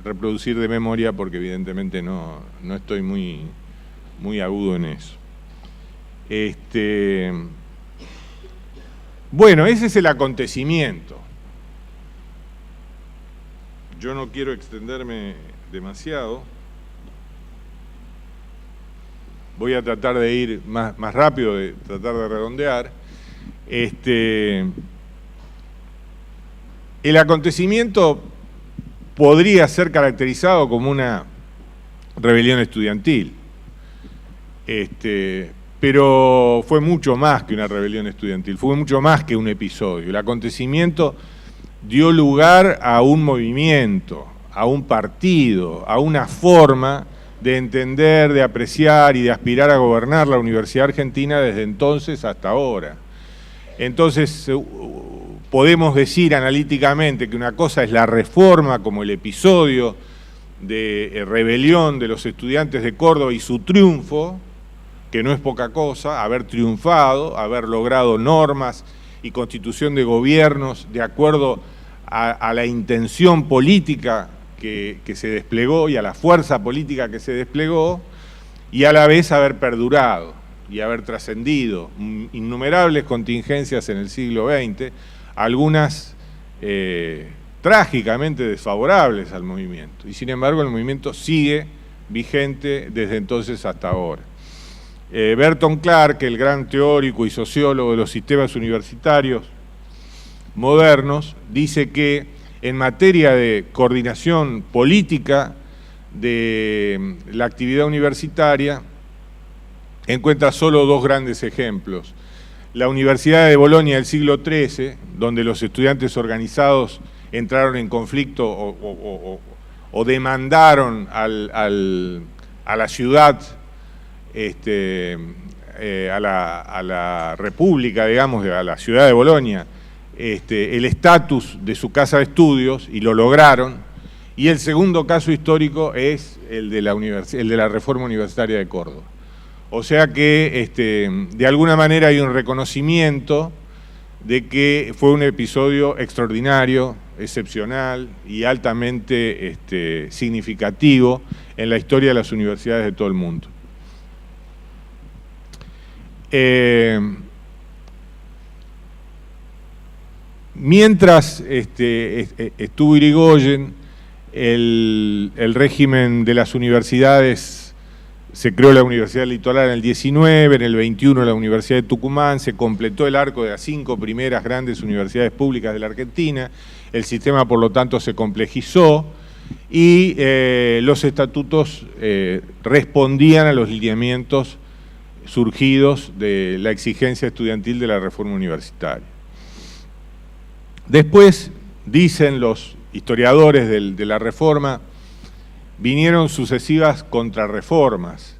S3: reproducir de memoria porque evidentemente no estoy muy agudo en eso. Bueno, ese es el acontecimiento. Yo no quiero extenderme demasiado. Voy a tratar de ir más rápido, de tratar de redondear. El acontecimiento podría ser caracterizado como una rebelión estudiantil, pero fue mucho más que una rebelión estudiantil, fue mucho más que un episodio. El acontecimiento dio lugar a un movimiento, a un partido, a una forma de entender, de apreciar y de aspirar a gobernar la Universidad Argentina desde entonces hasta ahora. Entonces, podemos decir analíticamente que una cosa es la reforma como el episodio de rebelión de los estudiantes de Córdoba y su triunfo, que no es poca cosa, haber triunfado, haber logrado normas y constitución de gobiernos de acuerdo a la intención política que se desplegó y a la fuerza política que se desplegó, y a la vez haber perdurado y haber trascendido innumerables contingencias en el siglo XX, algunas trágicamente desfavorables al movimiento. Y sin embargo el movimiento sigue vigente desde entonces hasta ahora. Burton Clark, el gran teórico y sociólogo de los sistemas universitarios modernos, dice que en materia de coordinación política de la actividad universitaria encuentra solo dos grandes ejemplos. La Universidad de Bolonia del siglo XIII, donde los estudiantes organizados entraron en conflicto o demandaron a la ciudad, a la república, digamos, a la ciudad de Bolonia, el estatus de su casa de estudios, y lo lograron. Y el segundo caso histórico es el de la reforma universitaria de Córdoba. O sea que de alguna manera hay un reconocimiento de que fue un episodio extraordinario, excepcional y altamente significativo en la historia de las universidades de todo el mundo. Mientras estuvo Irigoyen, el régimen de las universidades, se creó la Universidad del Litoral en el 19, en el 21 la Universidad de Tucumán, se completó el arco de las 5 primeras grandes universidades públicas de la Argentina, el sistema por lo tanto se complejizó y los estatutos respondían a los lineamientos surgidos de la exigencia estudiantil de la reforma universitaria. Después, dicen los historiadores de la reforma, vinieron sucesivas contrarreformas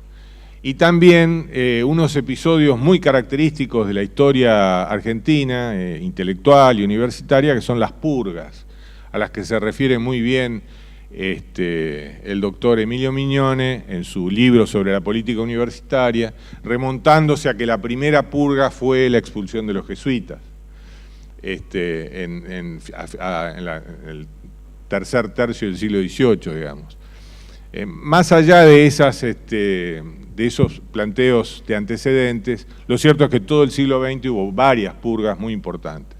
S3: y también unos episodios muy característicos de la historia argentina, intelectual y universitaria, que son las purgas, a las que se refiere muy bien el doctor Emilio Mignone en su libro sobre la política universitaria, remontándose a que la primera purga fue la expulsión de los jesuitas. en el tercer tercio del siglo XVIII, digamos. Más allá de esos planteos de antecedentes, lo cierto es que todo el siglo XX hubo varias purgas muy importantes.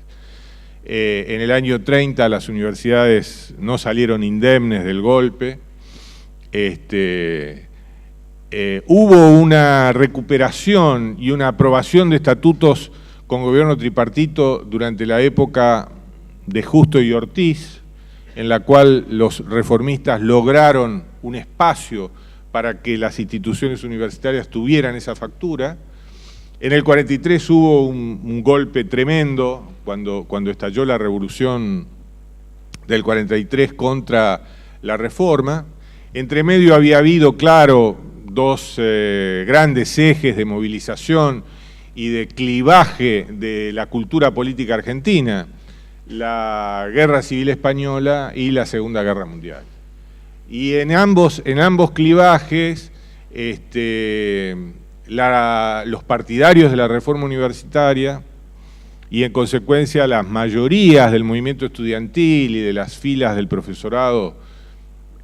S3: En el año 30 las universidades no salieron indemnes del golpe. Hubo una recuperación y una aprobación de estatutos con gobierno tripartito durante la época de Justo y Ortiz, en la cual los reformistas lograron un espacio para que las instituciones universitarias tuvieran esa factura. En el 43 hubo un golpe tremendo cuando estalló la revolución del 43 contra la reforma. Entre medio había habido, claro, dos grandes ejes de movilización y de clivaje de la cultura política argentina: la Guerra Civil Española y la Segunda Guerra Mundial. Y en ambos clivajes, los partidarios de la reforma universitaria y en consecuencia las mayorías del movimiento estudiantil y de las filas del profesorado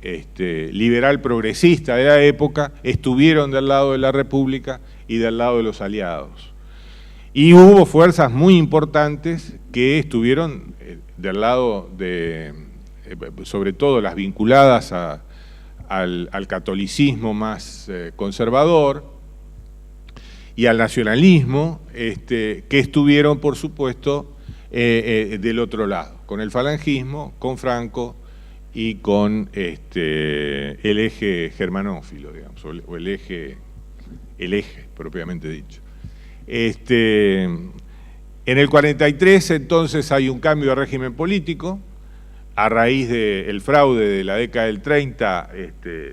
S3: liberal progresista de la época estuvieron del lado de la República y del lado de los aliados. Y hubo fuerzas muy importantes que estuvieron del lado de, sobre todo las vinculadas al catolicismo más conservador y al nacionalismo, que estuvieron, por supuesto, del otro lado, con el falangismo, con Franco y con el eje germanófilo, digamos, o el eje propiamente dicho. En el 43 entonces hay un cambio de régimen político. A raíz del fraude de la década del 30,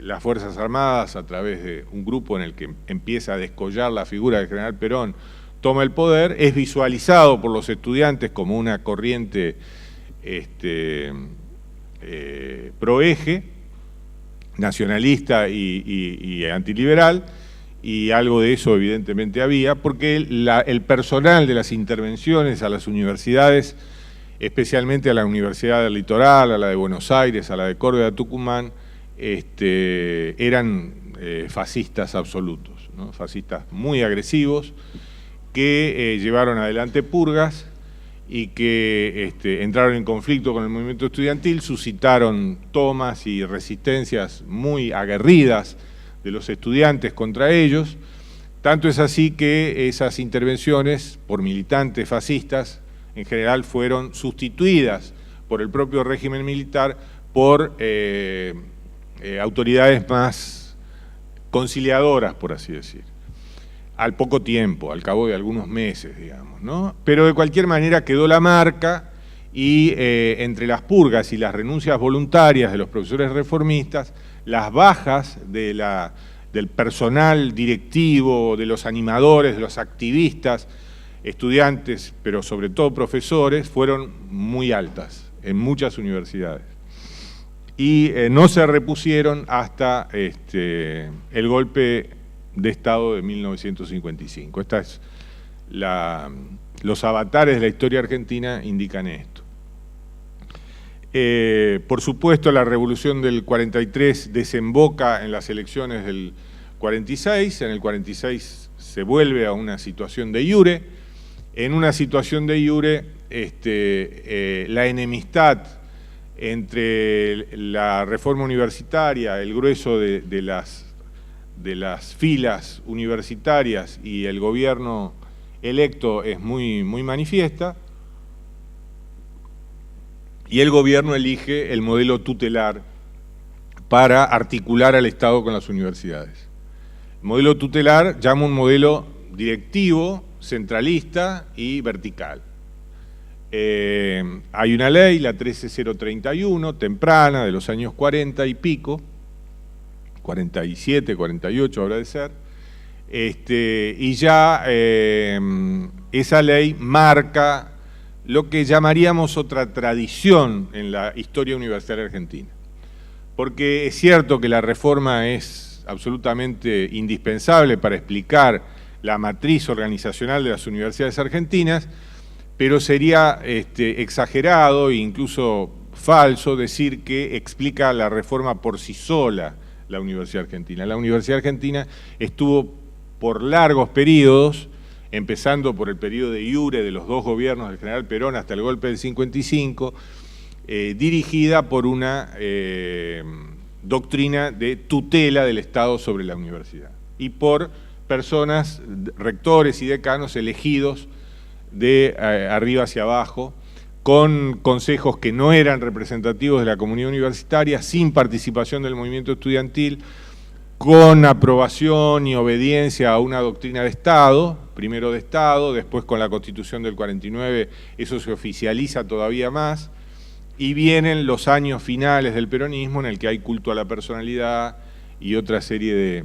S3: las Fuerzas Armadas, a través de un grupo en el que empieza a descollar la figura del general Perón, toma el poder. Es visualizado por los estudiantes como una corriente pro-eje, nacionalista y antiliberal, y algo de eso evidentemente había, porque el personal de las intervenciones a las universidades, especialmente a la Universidad del Litoral, a la de Buenos Aires, a la de Córdoba, Tucumán, eran fascistas absolutos, ¿no? Fascistas muy agresivos que llevaron adelante purgas y que entraron en conflicto con el movimiento estudiantil, suscitaron tomas y resistencias muy aguerridas de los estudiantes contra ellos. Tanto es así que esas intervenciones por militantes fascistas en general fueron sustituidas por el propio régimen militar por autoridades más conciliadoras, por así decir, al poco tiempo, al cabo de algunos meses, digamos, ¿no? Pero de cualquier manera quedó la marca y entre las purgas y las renuncias voluntarias de los profesores reformistas, las bajas del personal directivo, de los animadores, de los activistas, estudiantes, pero sobre todo profesores, fueron muy altas en muchas universidades. Y no se repusieron hasta el golpe de Estado de 1955. Los avatares de la historia argentina indican esto. Por supuesto, la revolución del 43 desemboca en las elecciones del 46. En el 46 se vuelve a una situación de iure. En una situación de iure, la enemistad entre la reforma universitaria, el grueso de las filas universitarias y el gobierno electo es muy manifiesta, y el gobierno elige el modelo tutelar para articular al Estado con las universidades. El modelo tutelar llama un modelo directivo, centralista y vertical. Hay una ley, la 13031, temprana, de los años 40 y pico, 47, 48 habrá de ser, y ya esa ley marca lo que llamaríamos otra tradición en la historia universitaria argentina. Porque es cierto que la reforma es absolutamente indispensable para explicar la matriz organizacional de las universidades argentinas, pero sería exagerado e incluso falso decir que explica la reforma por sí sola la Universidad Argentina. La Universidad Argentina estuvo por largos periodos, empezando por el periodo de iure de los dos gobiernos del general Perón hasta el golpe del 55, dirigida por una doctrina de tutela del Estado sobre la universidad y por personas, rectores y decanos elegidos de arriba hacia abajo, con consejos que no eran representativos de la comunidad universitaria, sin participación del movimiento estudiantil, con aprobación y obediencia a una doctrina de Estado, primero de Estado, después con la Constitución del 49 eso se oficializa todavía más, y vienen los años finales del peronismo en el que hay culto a la personalidad y otra serie de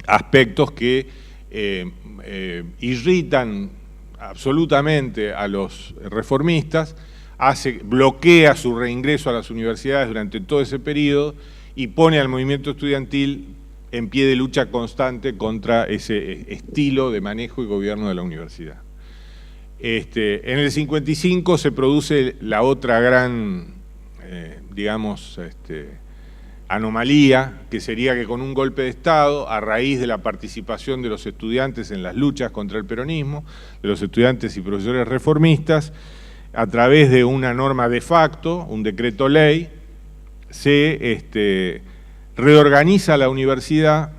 S3: aspectos que irritan absolutamente a los reformistas, bloquea su reingreso a las universidades durante todo ese periodo y pone al movimiento estudiantil en pie de lucha constante contra ese estilo de manejo y gobierno de la universidad. En el 55 se produce la otra gran, digamos, anomalía, que sería que con un golpe de Estado, a raíz de la participación de los estudiantes en las luchas contra el peronismo, de los estudiantes y profesores reformistas, a través de una norma de facto, un decreto ley, se reorganiza la universidad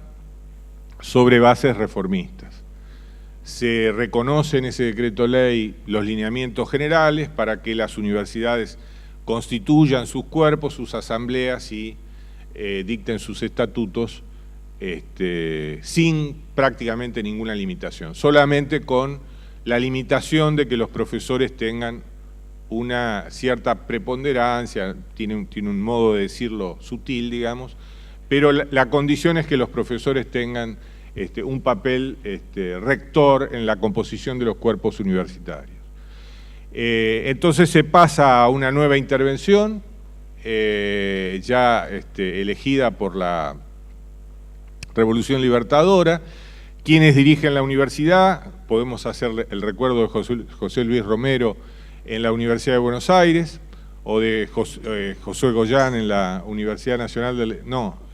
S3: sobre bases reformistas. Se reconoce en ese decreto ley los lineamientos generales para que las universidades constituyan sus cuerpos, sus asambleas y dicten sus estatutos sin prácticamente ninguna limitación, solamente con la limitación de que los profesores tengan una cierta preponderancia, tiene un modo de decirlo sutil, digamos, pero la condición es que los profesores tengan un papel rector en la composición de los cuerpos universitarios. Entonces se pasa a una nueva intervención, ya elegida por la Revolución Libertadora. Quienes dirigen la universidad, podemos hacer el recuerdo de José Luis Romero en la Universidad de Buenos Aires, o de José Goyán en la Universidad Nacional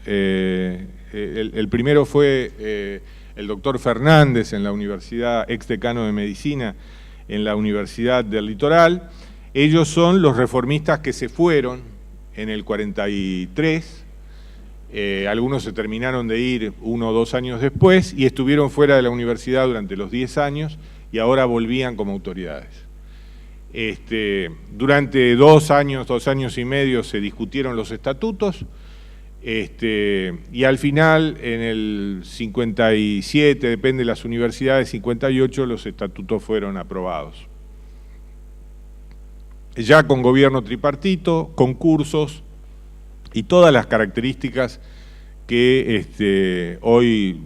S3: el primero fue el doctor Fernández en la Universidad, ex decano de Medicina en la Universidad del Litoral. Ellos son los reformistas que se fueron en el 43, algunos se terminaron de ir 1 o 2 años después y estuvieron fuera de la universidad durante los 10 años y ahora volvían como autoridades. Durante 2 años y medio se discutieron los estatutos y al final en el 57, depende de las universidades, 58 los estatutos fueron aprobados. Ya con gobierno tripartito, concursos y todas las características que hoy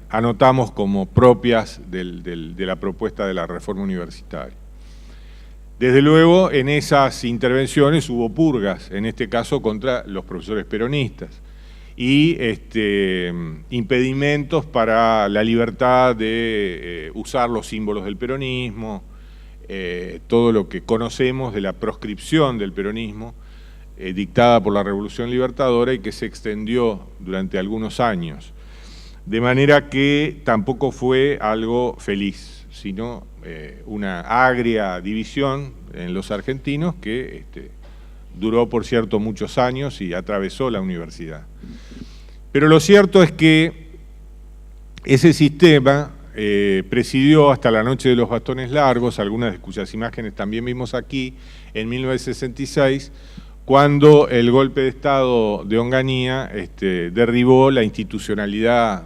S3: anotamos como propias de la propuesta de la reforma universitaria. Desde luego, en esas intervenciones hubo purgas, en este caso contra los profesores peronistas, y impedimentos para la libertad de usar los símbolos del peronismo, todo lo que conocemos de la proscripción del peronismo dictada por la Revolución Libertadora y que se extendió durante algunos años. De manera que tampoco fue algo feliz, sino una agria división en los argentinos que duró, por cierto, muchos años y atravesó la universidad. Pero lo cierto es que ese sistema presidió hasta la noche de los bastones largos, algunas de cuyas imágenes también vimos aquí, en 1966, cuando el golpe de Estado de Onganía derribó la institucionalidad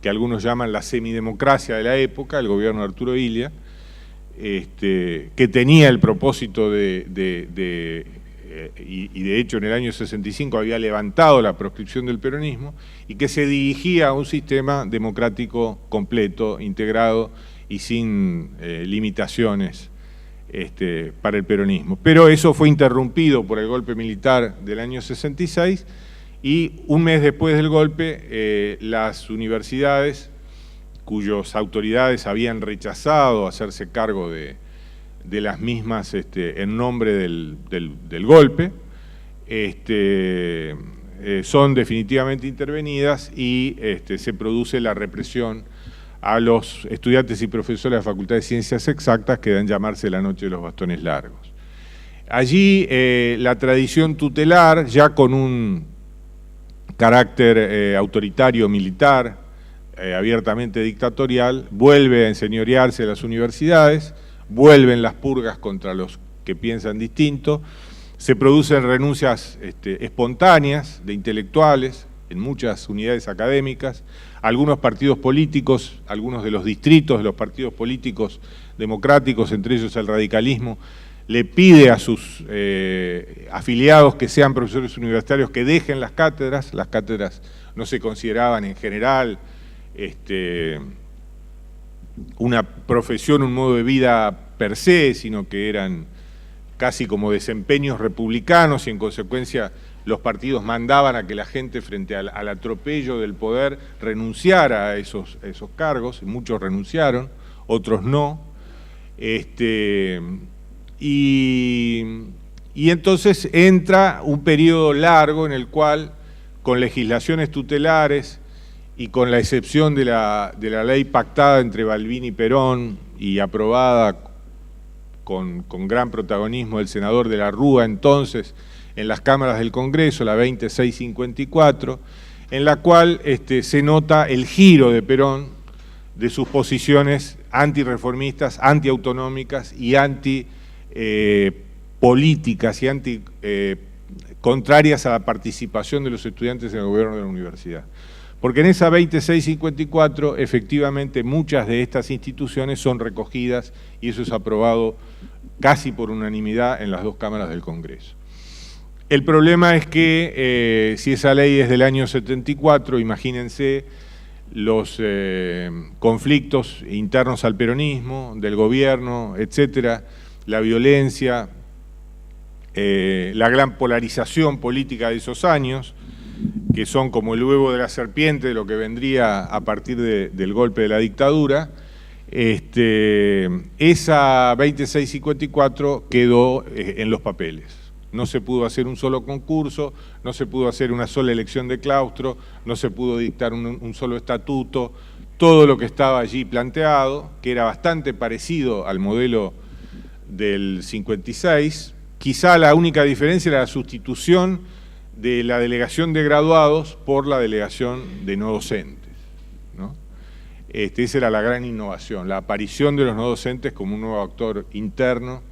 S3: que algunos llaman la semidemocracia de la época, el gobierno de Arturo Illia, que tenía el propósito y de hecho en el año 65 había levantado la proscripción del peronismo y que se dirigía a un sistema democrático completo, integrado y sin limitaciones para el peronismo. Pero eso fue interrumpido por el golpe militar del año 66 y un mes después del golpe las universidades cuyas autoridades habían rechazado hacerse cargo de de las mismas en nombre del golpe, son definitivamente intervenidas y se produce la represión a los estudiantes y profesores de la Facultad de Ciencias Exactas que dan llamarse la Noche de los Bastones Largos. Allí la tradición tutelar, ya con un carácter autoritario militar, abiertamente dictatorial, vuelve a enseñorearse a las universidades, vuelven las purgas contra los que piensan distinto, se producen renuncias espontáneas de intelectuales en muchas unidades académicas, algunos partidos políticos, algunos de los distritos de los partidos políticos democráticos, entre ellos el radicalismo, le pide a sus afiliados que sean profesores universitarios que dejen las cátedras no se consideraban en general una profesión, un modo de vida per se, sino que eran casi como desempeños republicanos y en consecuencia los partidos mandaban a que la gente frente al atropello del poder renunciara a esos cargos, muchos renunciaron, otros no, y entonces entra un periodo largo en el cual, con legislaciones tutelares y con la excepción de la ley pactada entre Balbín y Perón y aprobada con gran protagonismo del senador de la Rúa entonces en las cámaras del Congreso, la 2654, en la cual se nota el giro de Perón de sus posiciones antirreformistas, antiautonómicas y antipolíticas y contrarias a la participación de los estudiantes en el gobierno de la universidad. Porque en esa 2654, efectivamente, muchas de estas instituciones son recogidas y eso es aprobado casi por unanimidad en las dos cámaras del Congreso. El problema es que si esa ley es del año 74, imagínense los conflictos internos al peronismo, del gobierno, etcétera, la violencia, la gran polarización política de esos años, que son como el huevo de la serpiente de lo que vendría a partir del golpe de la dictadura. Esa 2654 quedó en los papeles. No se pudo hacer un solo concurso, no se pudo hacer una sola elección de claustro, no se pudo dictar un solo estatuto. Todo lo que estaba allí planteado, que era bastante parecido al modelo del 56, quizá la única diferencia era la sustitución de la delegación de graduados por la delegación de no docentes, ¿no? Esa era la gran innovación, la aparición de los no docentes como un nuevo actor interno,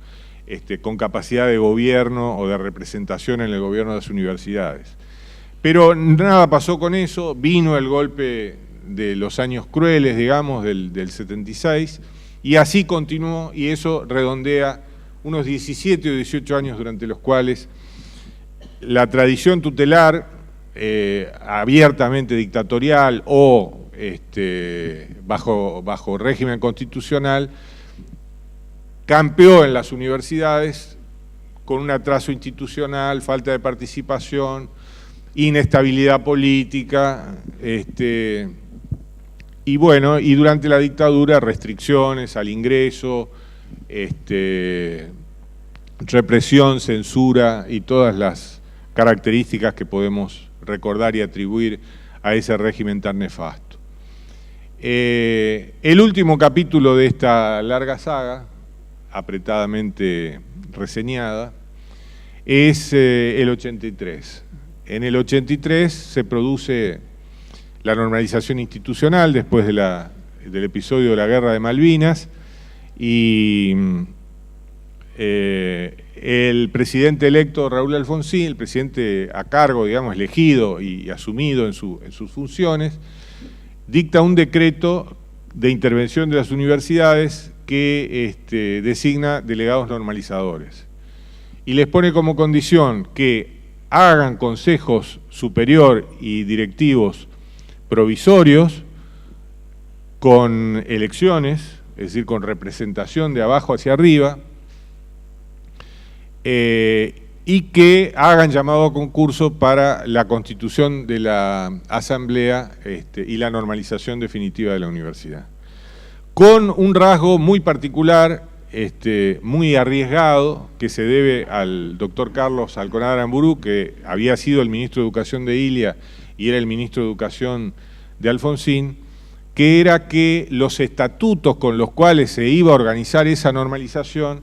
S3: con capacidad de gobierno o de representación en el gobierno de las universidades. Pero nada pasó con eso, vino el golpe de los años crueles, digamos, del 76, y así continuó, y eso redondea unos 17 o 18 años durante los cuales la tradición tutelar, abiertamente dictatorial o bajo régimen constitucional, campeó en las universidades con un atraso institucional, falta de participación, inestabilidad política, y bueno, y durante la dictadura restricciones al ingreso, represión, censura y todas las características que podemos recordar y atribuir a ese régimen tan nefasto. El último capítulo de esta larga saga, apretadamente reseñada, es el 83. En el 83 se produce la normalización institucional después del episodio de la Guerra de Malvinas y el presidente electo Raúl Alfonsín, el presidente a cargo, digamos, elegido y asumido en sus funciones, dicta un decreto de intervención de las universidades que designa delegados normalizadores y les pone como condición que hagan consejos superior y directivos provisorios con elecciones, es decir, con representación de abajo hacia arriba, y que hagan llamado a concurso para la constitución de la asamblea y la normalización definitiva de la universidad. Con un rasgo muy particular, muy arriesgado que se debe al doctor Carlos Alconada Aramburú, que había sido el ministro de Educación de Ilia y era el ministro de Educación de Alfonsín, que era que los estatutos con los cuales se iba a organizar esa normalización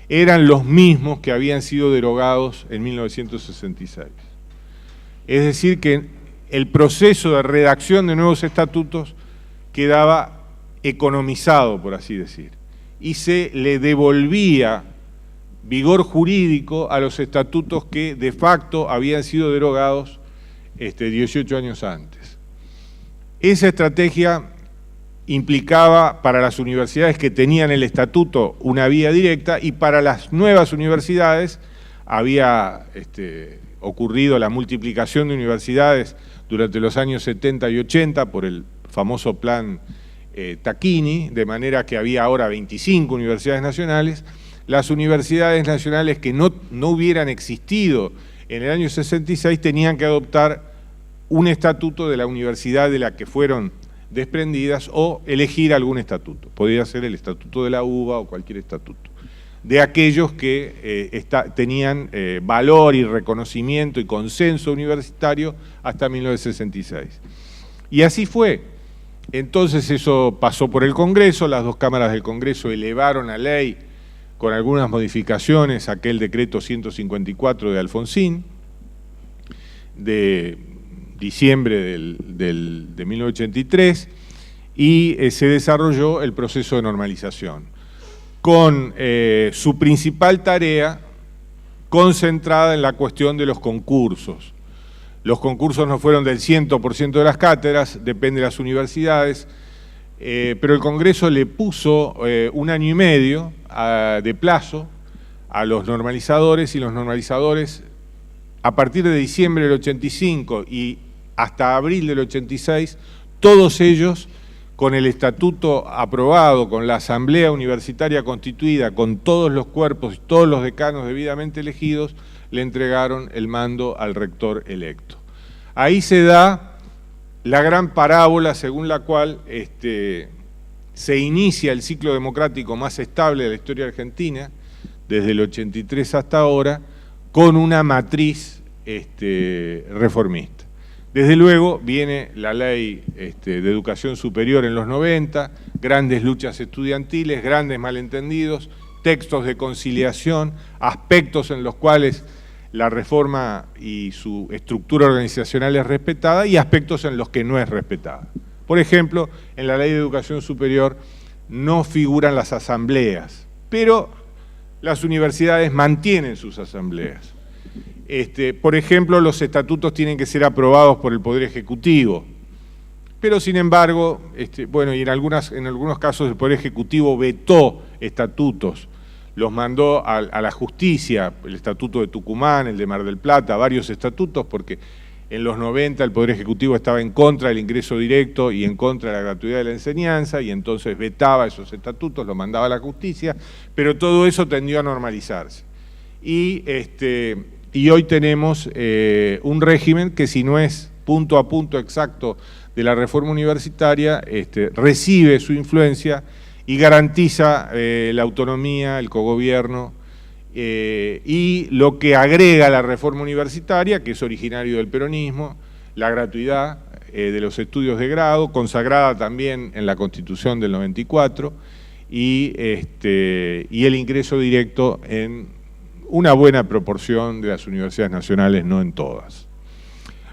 S3: eran los mismos que habían sido derogados en 1966. Es decir, que el proceso de redacción de nuevos estatutos quedaba economizado, por así decir, y se le devolvía vigor jurídico a los estatutos que de facto habían sido derogados 18 años antes. Esa estrategia implicaba para las universidades que tenían el estatuto una vía directa, y para las nuevas universidades había ocurrido la multiplicación de universidades durante los años 70 y 80 por el famoso plan Tacchini, de manera que había ahora 25 universidades nacionales. Las universidades nacionales que no hubieran existido en el año 66 tenían que adoptar un estatuto de la universidad de la que fueron desprendidas o elegir algún estatuto. Podía ser el estatuto de la UBA o cualquier estatuto, de aquellos que tenían valor y reconocimiento y consenso universitario hasta 1966. Y así fue. Entonces eso pasó por el Congreso, las dos cámaras del Congreso elevaron a ley con algunas modificaciones aquel decreto 154 de Alfonsín, de diciembre de 1983, y se desarrolló el proceso de normalización, con su principal tarea concentrada en la cuestión de los concursos. Los concursos no fueron del 100% de las cátedras, depende de las universidades, pero el Congreso le puso 1 año y medio de plazo a los normalizadores, y los normalizadores, a partir de diciembre del 85 y hasta abril del 86, todos ellos, con el estatuto aprobado, con la asamblea universitaria constituida, con todos los cuerpos y todos los decanos debidamente elegidos, le entregaron el mando al rector electo. Ahí se da la gran parábola según la cual se inicia el ciclo democrático más estable de la historia argentina, desde el 83 hasta ahora, con una matriz reformista. Desde luego viene la ley de educación superior en los 90, grandes luchas estudiantiles, grandes malentendidos, textos de conciliación, aspectos en los cuales la reforma y su estructura organizacional es respetada, y aspectos en los que no es respetada. Por ejemplo, en la ley de educación superior no figuran las asambleas, pero las universidades mantienen sus asambleas. Por ejemplo, los estatutos tienen que ser aprobados por el Poder Ejecutivo, pero sin embargo, y en algunos casos el Poder Ejecutivo vetó estatutos, los mandó a la justicia, el estatuto de Tucumán, el de Mar del Plata, varios estatutos, porque en los 90 el Poder Ejecutivo estaba en contra del ingreso directo y en contra de la gratuidad de la enseñanza, y entonces vetaba esos estatutos, los mandaba a la justicia, pero todo eso tendió a normalizarse. Y hoy tenemos un régimen que, si no es punto a punto exacto de la reforma universitaria, recibe su influencia y garantiza la autonomía, el cogobierno, y lo que agrega la reforma universitaria, que es originario del peronismo, la gratuidad de los estudios de grado, consagrada también en la Constitución del 94, y el ingreso directo en una buena proporción de las universidades nacionales, no en todas.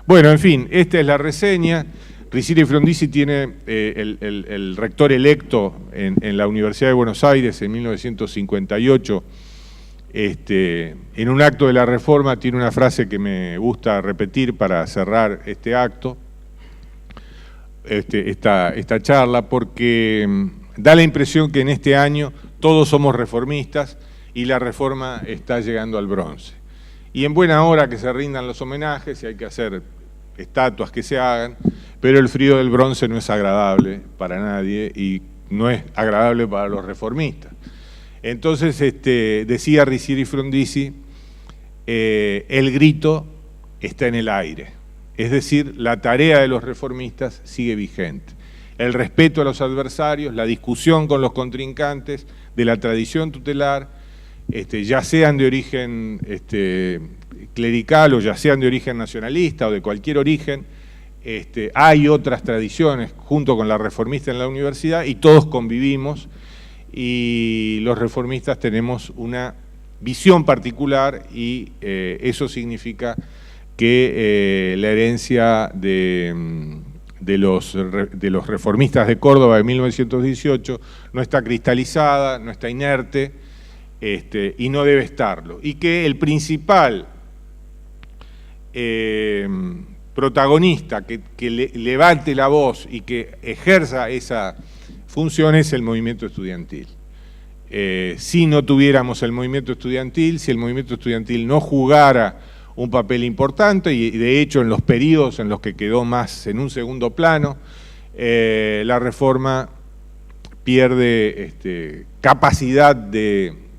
S3: Bueno, en fin, esta es la reseña. Ricieri Frondizi tiene el rector electo en la Universidad de Buenos Aires en 1958. En un acto de la reforma tiene una frase que me gusta repetir para cerrar este acto, esta charla, porque da la impresión que en este año todos somos reformistas y la reforma está llegando al bronce. Y en buena hora que se rindan los homenajes, y hay que hacer estatuas que se hagan, pero el frío del bronce no es agradable para nadie y no es agradable para los reformistas. Entonces, decía Ricieri Frondizi, el grito está en el aire, es decir, la tarea de los reformistas sigue vigente. el respeto a los adversarios, la discusión con los contrincantes, de la tradición tutelar, ya sean de origen clerical o ya sean de origen nacionalista o de cualquier origen. Hay otras tradiciones junto con la reformista en la universidad y todos convivimos, y los reformistas tenemos una visión particular y eso significa que la herencia de los reformistas de Córdoba de 1918 no está cristalizada, no está inerte, y no debe estarlo. Y que el principal protagonista que levante la voz y que ejerza esa función es el movimiento estudiantil. Si no tuviéramos el movimiento estudiantil, si el movimiento estudiantil no jugara un papel importante, y de hecho en los periodos en los que quedó más en un segundo plano, la reforma pierde capacidad de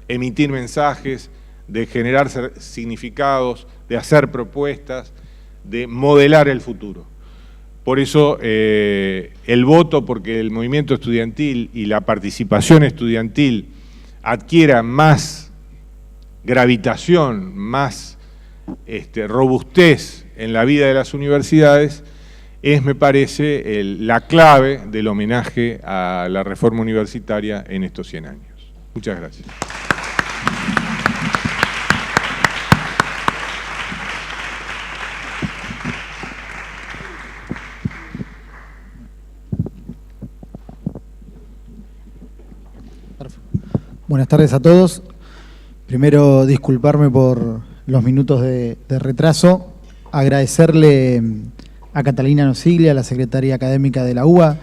S3: emitir mensajes, de generar significados, de hacer propuestas, de modelar el futuro. Por eso el voto porque el movimiento estudiantil y la participación estudiantil adquiera más gravitación, más robustez en la vida de las universidades, es, me parece, la clave del homenaje a la reforma universitaria en estos 100 años. Muchas gracias.
S4: Buenas tardes a todos. Primero, disculparme por los minutos de retraso. Agradecerle a Catalina Nosiglia, a la secretaria académica de la UBA,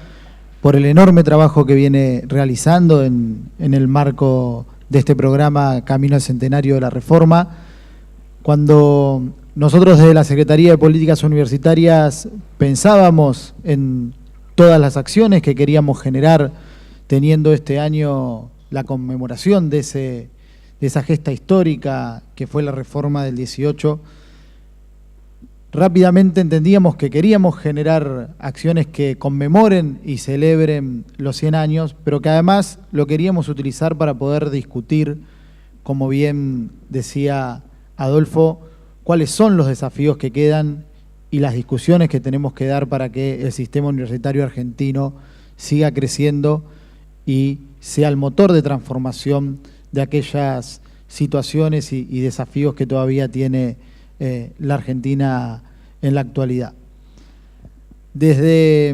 S4: por el enorme trabajo que viene realizando en el marco de este programa Camino al Centenario de la Reforma. Cuando nosotros desde la Secretaría de Políticas Universitarias pensábamos en todas las acciones que queríamos generar teniendo este año la conmemoración de esa gesta histórica que fue la reforma del 18, rápidamente entendíamos que queríamos generar acciones que conmemoren y celebren los 100 años, pero que además lo queríamos utilizar para poder discutir, como bien decía Adolfo, cuáles son los desafíos que quedan y las discusiones que tenemos que dar para que el sistema universitario argentino siga creciendo y sea el motor de transformación de aquellas situaciones y desafíos que todavía tiene la Argentina en la actualidad. Desde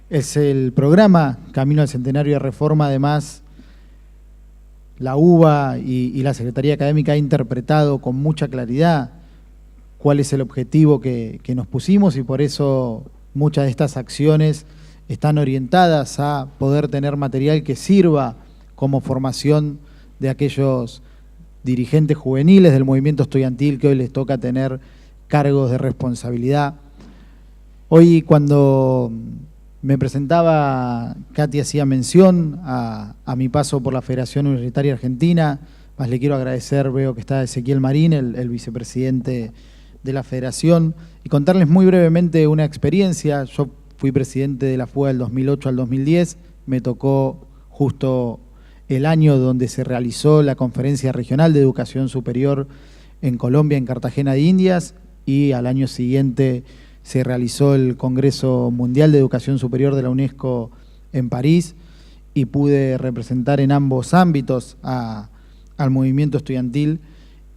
S4: el programa Camino al Centenario de Reforma, además, la UBA y la Secretaría Académica ha interpretado con mucha claridad cuál es el objetivo que nos pusimos, y por eso muchas de estas acciones están orientadas a poder tener material que sirva como formación de aquellos dirigentes juveniles del movimiento estudiantil que hoy les toca tener cargos de responsabilidad. Hoy, cuando me presentaba, Katy hacía mención a mi paso por la Federación Universitaria Argentina, más le quiero agradecer, veo que está Ezequiel Marín, el vicepresidente de la Federación, y contarles muy brevemente una experiencia. Yo fui presidente de la FUA del 2008 al 2010, me tocó justo el año donde se realizó la Conferencia Regional de Educación Superior en Colombia, en Cartagena de Indias, y al año siguiente se realizó el Congreso Mundial de Educación Superior de la UNESCO en París, y pude representar en ambos ámbitos al movimiento estudiantil.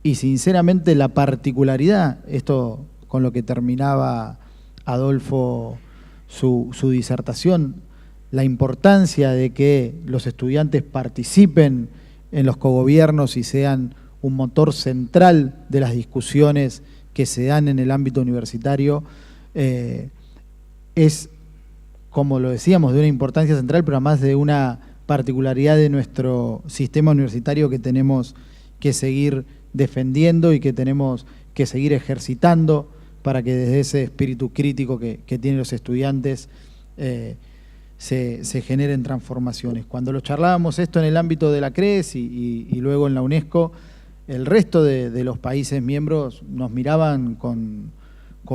S4: Y sinceramente la particularidad, esto con lo que terminaba Adolfo su disertación, la importancia de que los estudiantes participen en los cogobiernos y sean un motor central de las discusiones que se dan en el ámbito universitario, es, como lo decíamos, de una importancia central, pero además de una particularidad de nuestro sistema universitario que tenemos que seguir defendiendo y que tenemos que seguir ejercitando para que desde ese espíritu crítico que tienen los estudiantes se generen transformaciones. Cuando lo charlábamos esto en el ámbito de la CRES y luego en la UNESCO, el resto de los países miembros nos miraban con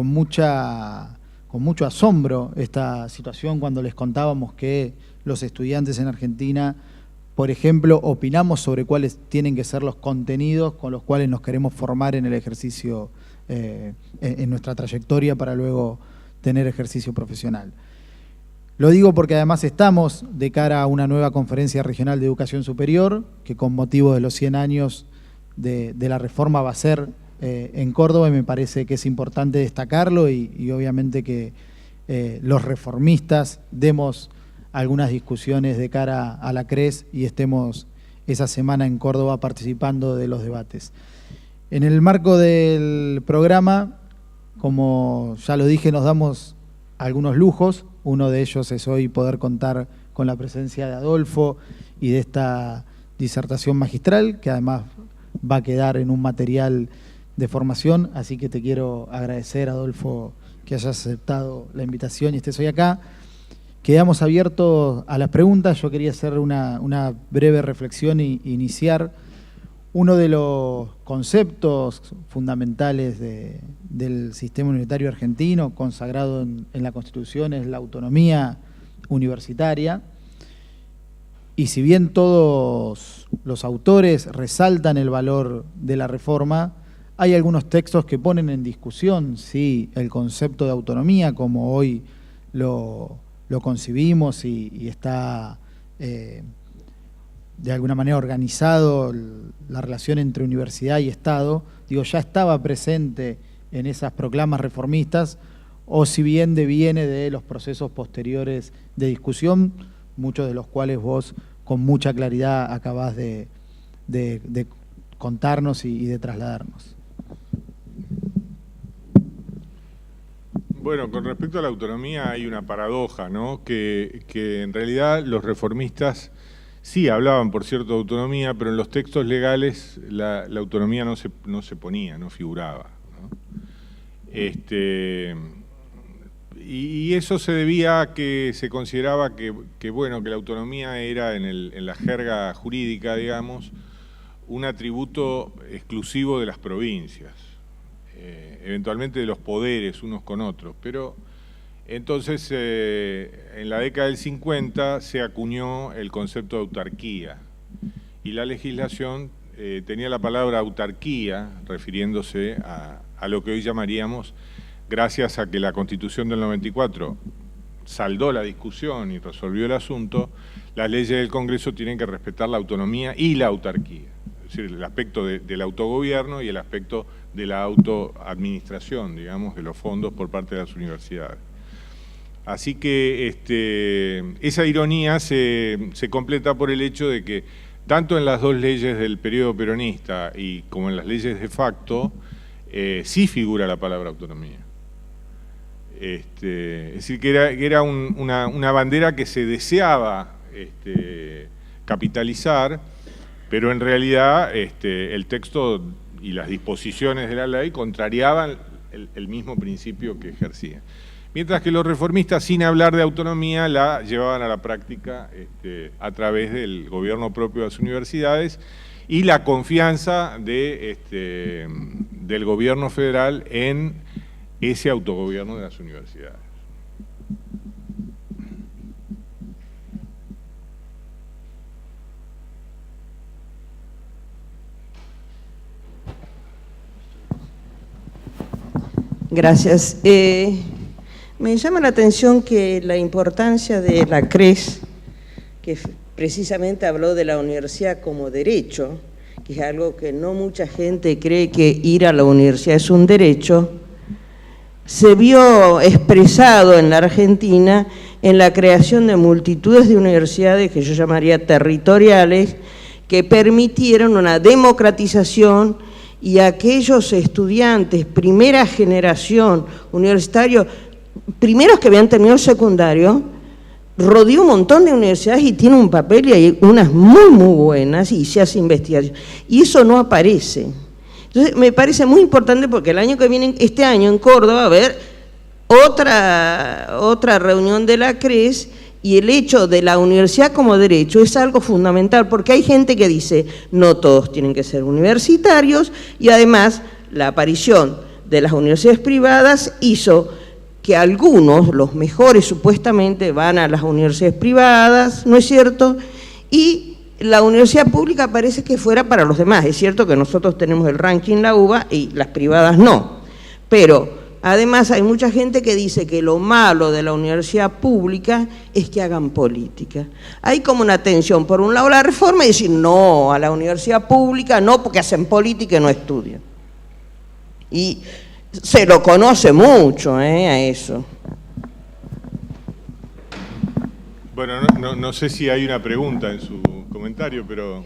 S4: mucha mucho asombro esta situación cuando les contábamos que los estudiantes en Argentina, por ejemplo, opinamos sobre cuáles tienen que ser los contenidos con los cuales nos queremos formar en el ejercicio, en nuestra trayectoria para luego tener ejercicio profesional. Lo digo porque además estamos de cara a una nueva Conferencia Regional de Educación Superior, que con motivo de los 100 años de la reforma va a ser en Córdoba, y me parece que es importante destacarlo y obviamente que los reformistas demos algunas discusiones de cara a la CRES y estemos esa semana en Córdoba participando de los debates. En el marco del programa, como ya lo dije, nos damos algunos lujos. Uno de ellos es hoy poder contar con la presencia de Adolfo y de esta disertación magistral, que además va a quedar en un material de formación, así que te quiero agradecer, Adolfo, que hayas aceptado la invitación y estés hoy acá. Quedamos abiertos a las preguntas. Yo quería hacer una breve reflexión e iniciar. Uno de los conceptos fundamentales del sistema universitario argentino, consagrado en la Constitución, es la autonomía universitaria. Y si bien todos los autores resaltan el valor de la reforma, hay algunos textos que ponen en discusión si el concepto de autonomía, como hoy lo concibimos y está de alguna manera organizado la relación entre universidad y Estado, digo, ya estaba presente en esas proclamas reformistas, o si bien deviene de los procesos posteriores de discusión, muchos de los cuales vos con mucha claridad acabás de contarnos y de trasladarnos.
S3: Bueno, con respecto a la autonomía hay una paradoja, ¿no? Que en realidad los reformistas sí hablaban, por cierto, de autonomía, pero en los textos legales la autonomía no se ponía, no figuraba, ¿no? Y eso se debía a que se consideraba que la autonomía era en la jerga jurídica, digamos, un atributo exclusivo de las provincias, eventualmente de los poderes unos con otros, pero entonces en la década del 50 se acuñó el concepto de autarquía y la legislación tenía la palabra autarquía refiriéndose a lo que hoy llamaríamos, gracias a que la Constitución del 94 saldó la discusión y resolvió el asunto, las leyes del Congreso tienen que respetar la autonomía y la autarquía, es decir, el aspecto del autogobierno y el aspecto de la autoadministración, digamos, de los fondos por parte de las universidades. Así que esa ironía se completa por el hecho de que tanto en las dos leyes del periodo peronista y como en las leyes de facto, sí figura la palabra autonomía. Es decir, que era una bandera que se deseaba capitalizar, pero en realidad el texto y las disposiciones de la ley contrariaban el mismo principio que ejercían. Mientras que los reformistas, sin hablar de autonomía, la llevaban a la práctica a través del gobierno propio de las universidades y la confianza del gobierno federal en ese autogobierno de las universidades.
S5: Gracias. Me llama la atención que la importancia de la CRES, que precisamente habló de la universidad como derecho, que es algo que no mucha gente cree que ir a la universidad es un derecho, se vio expresado en la Argentina en la creación de multitudes de universidades que yo llamaría territoriales, que permitieron una democratización y aquellos estudiantes, primera generación universitario, primeros que habían terminado el secundario, rodeó un montón de universidades y tiene un papel y hay unas muy buenas y se hace investigación. Y eso no aparece. Entonces me parece muy importante porque el año que viene, este año en Córdoba, va a haber otra reunión de la CRES. Y el hecho de la universidad como derecho es algo fundamental, porque hay gente que dice, no todos tienen que ser universitarios, y además la aparición de las universidades privadas hizo que algunos, los mejores supuestamente, van a las universidades privadas, ¿no es cierto? Y la universidad pública parece que fuera para los demás. Es cierto que nosotros tenemos el ranking la UBA y las privadas no, pero además hay mucha gente que dice que lo malo de la universidad pública es que hagan política. Hay como una tensión, por un lado la reforma y decir no, a la universidad pública no, porque hacen política y no estudian. Y se lo conoce mucho a eso.
S3: Bueno, no sé si hay una pregunta en su comentario, pero...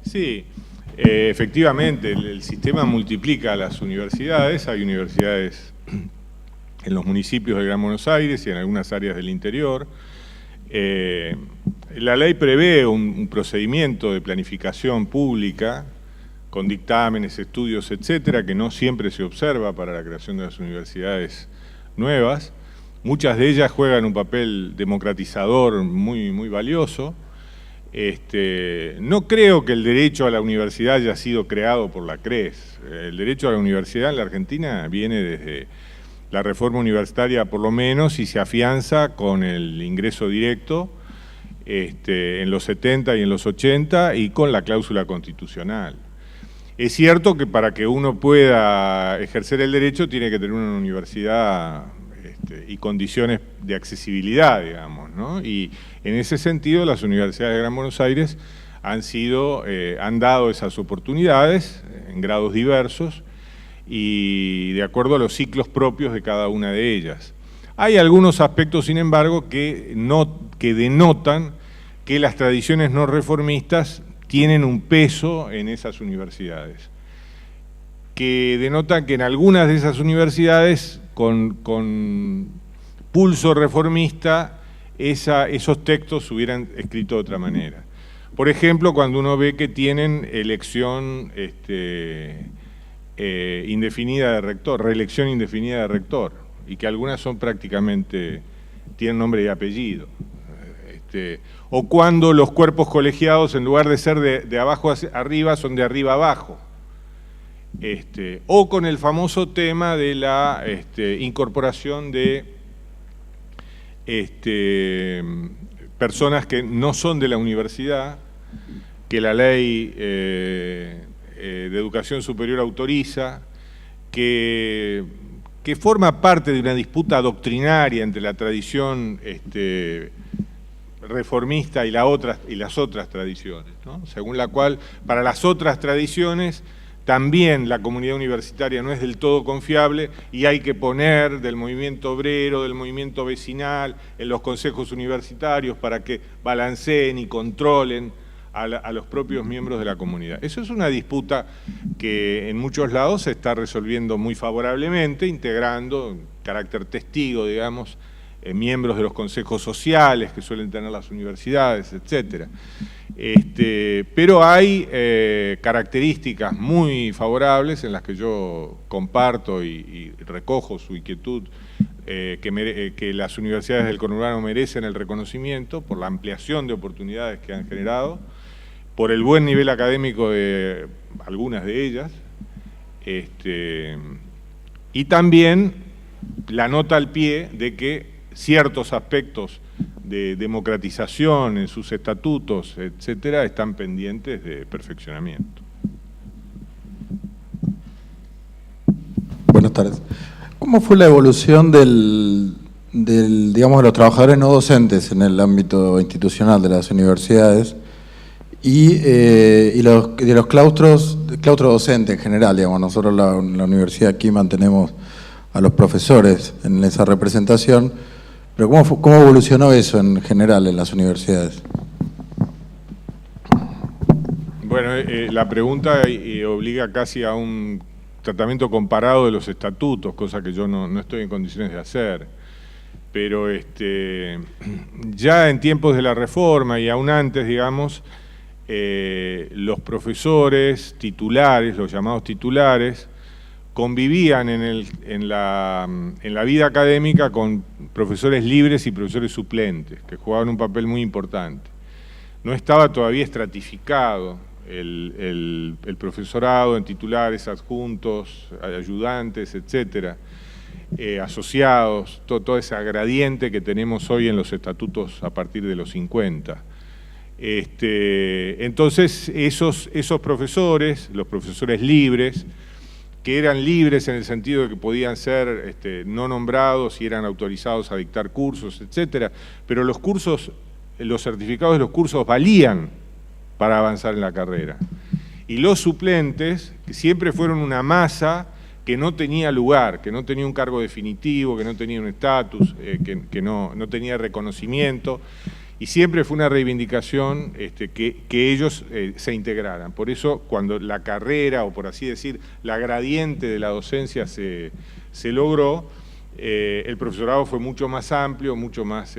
S3: Sí, efectivamente, el sistema multiplica las universidades. Hay universidades en los municipios del Gran Buenos Aires y en algunas áreas del interior. La ley prevé un procedimiento de planificación pública con dictámenes, estudios, etcétera, que no siempre se observa para la creación de las universidades nuevas. Muchas de ellas juegan un papel democratizador muy valioso. No creo que el derecho a la universidad haya sido creado por la CRES. El derecho a la universidad en la Argentina viene desde la reforma universitaria por lo menos y se afianza con el ingreso directo en los 70 y en los 80 y con la cláusula constitucional. Es cierto que para que uno pueda ejercer el derecho tiene que tener una universidad y condiciones de accesibilidad, digamos, ¿no? Y en ese sentido las universidades de Gran Buenos Aires han dado esas oportunidades en grados diversos y de acuerdo a los ciclos propios de cada una de ellas. Hay algunos aspectos, sin embargo, que denotan que las tradiciones no reformistas tienen un peso en esas universidades, que denotan que en algunas de esas universidades con pulso reformista esos textos se hubieran escrito de otra manera. Por ejemplo, cuando uno ve que tienen elección indefinida de rector, reelección indefinida de rector, y que algunas son prácticamente, tienen nombre y apellido. O cuando los cuerpos colegiados, en lugar de ser de abajo hacia arriba, son de arriba abajo. O con el famoso tema de la incorporación de personas que no son de la universidad, que la ley de educación superior autoriza, que forma parte de una disputa doctrinaria entre la tradición reformista y las otras tradiciones, ¿no? Según la cual, para las otras tradiciones, también la comunidad universitaria no es del todo confiable y hay que poner del movimiento obrero, del movimiento vecinal, en los consejos universitarios para que balanceen y controlen a los propios miembros de la comunidad. Eso es una disputa que en muchos lados se está resolviendo muy favorablemente, integrando en carácter testigo, digamos, miembros de los consejos sociales que suelen tener las universidades, etcétera. Pero hay características muy favorables en las que yo comparto y recojo su inquietud, que las universidades del conurbano merecen el reconocimiento por la ampliación de oportunidades que han generado, por el buen nivel académico de algunas de ellas, y también la nota al pie de que ciertos aspectos de democratización en sus estatutos, etcétera, están pendientes de perfeccionamiento.
S6: Buenas tardes. ¿Cómo fue la evolución digamos, de los trabajadores no docentes en el ámbito institucional de las universidades y de los claustros docentes en general? Digamos, nosotros en la universidad aquí mantenemos a los profesores en esa representación, pero ¿cómo evolucionó eso en general en las universidades?
S3: Bueno, la pregunta obliga casi a un tratamiento comparado de los estatutos, cosa que yo no estoy en condiciones de hacer. Pero ya en tiempos de la reforma y aún antes, digamos, los profesores titulares, los llamados titulares, convivían en la vida académica con profesores libres y profesores suplentes, que jugaban un papel muy importante. No estaba todavía estratificado el profesorado en titulares, adjuntos, ayudantes, etcétera, asociados, todo ese gradiente que tenemos hoy en los estatutos a partir de los 50. Entonces, esos profesores, los profesores libres, que eran libres en el sentido de que podían ser no nombrados y eran autorizados a dictar cursos, etcétera, pero los cursos, los certificados de los cursos valían para avanzar en la carrera. Y los suplentes, que siempre fueron una masa que no tenía lugar, que no tenía un cargo definitivo, que no tenía un estatus, que no tenía reconocimiento, y siempre fue una reivindicación que ellos se integraran. Por eso, cuando la carrera, o por así decir, la gradiente de la docencia se logró, el profesorado fue mucho más amplio, mucho más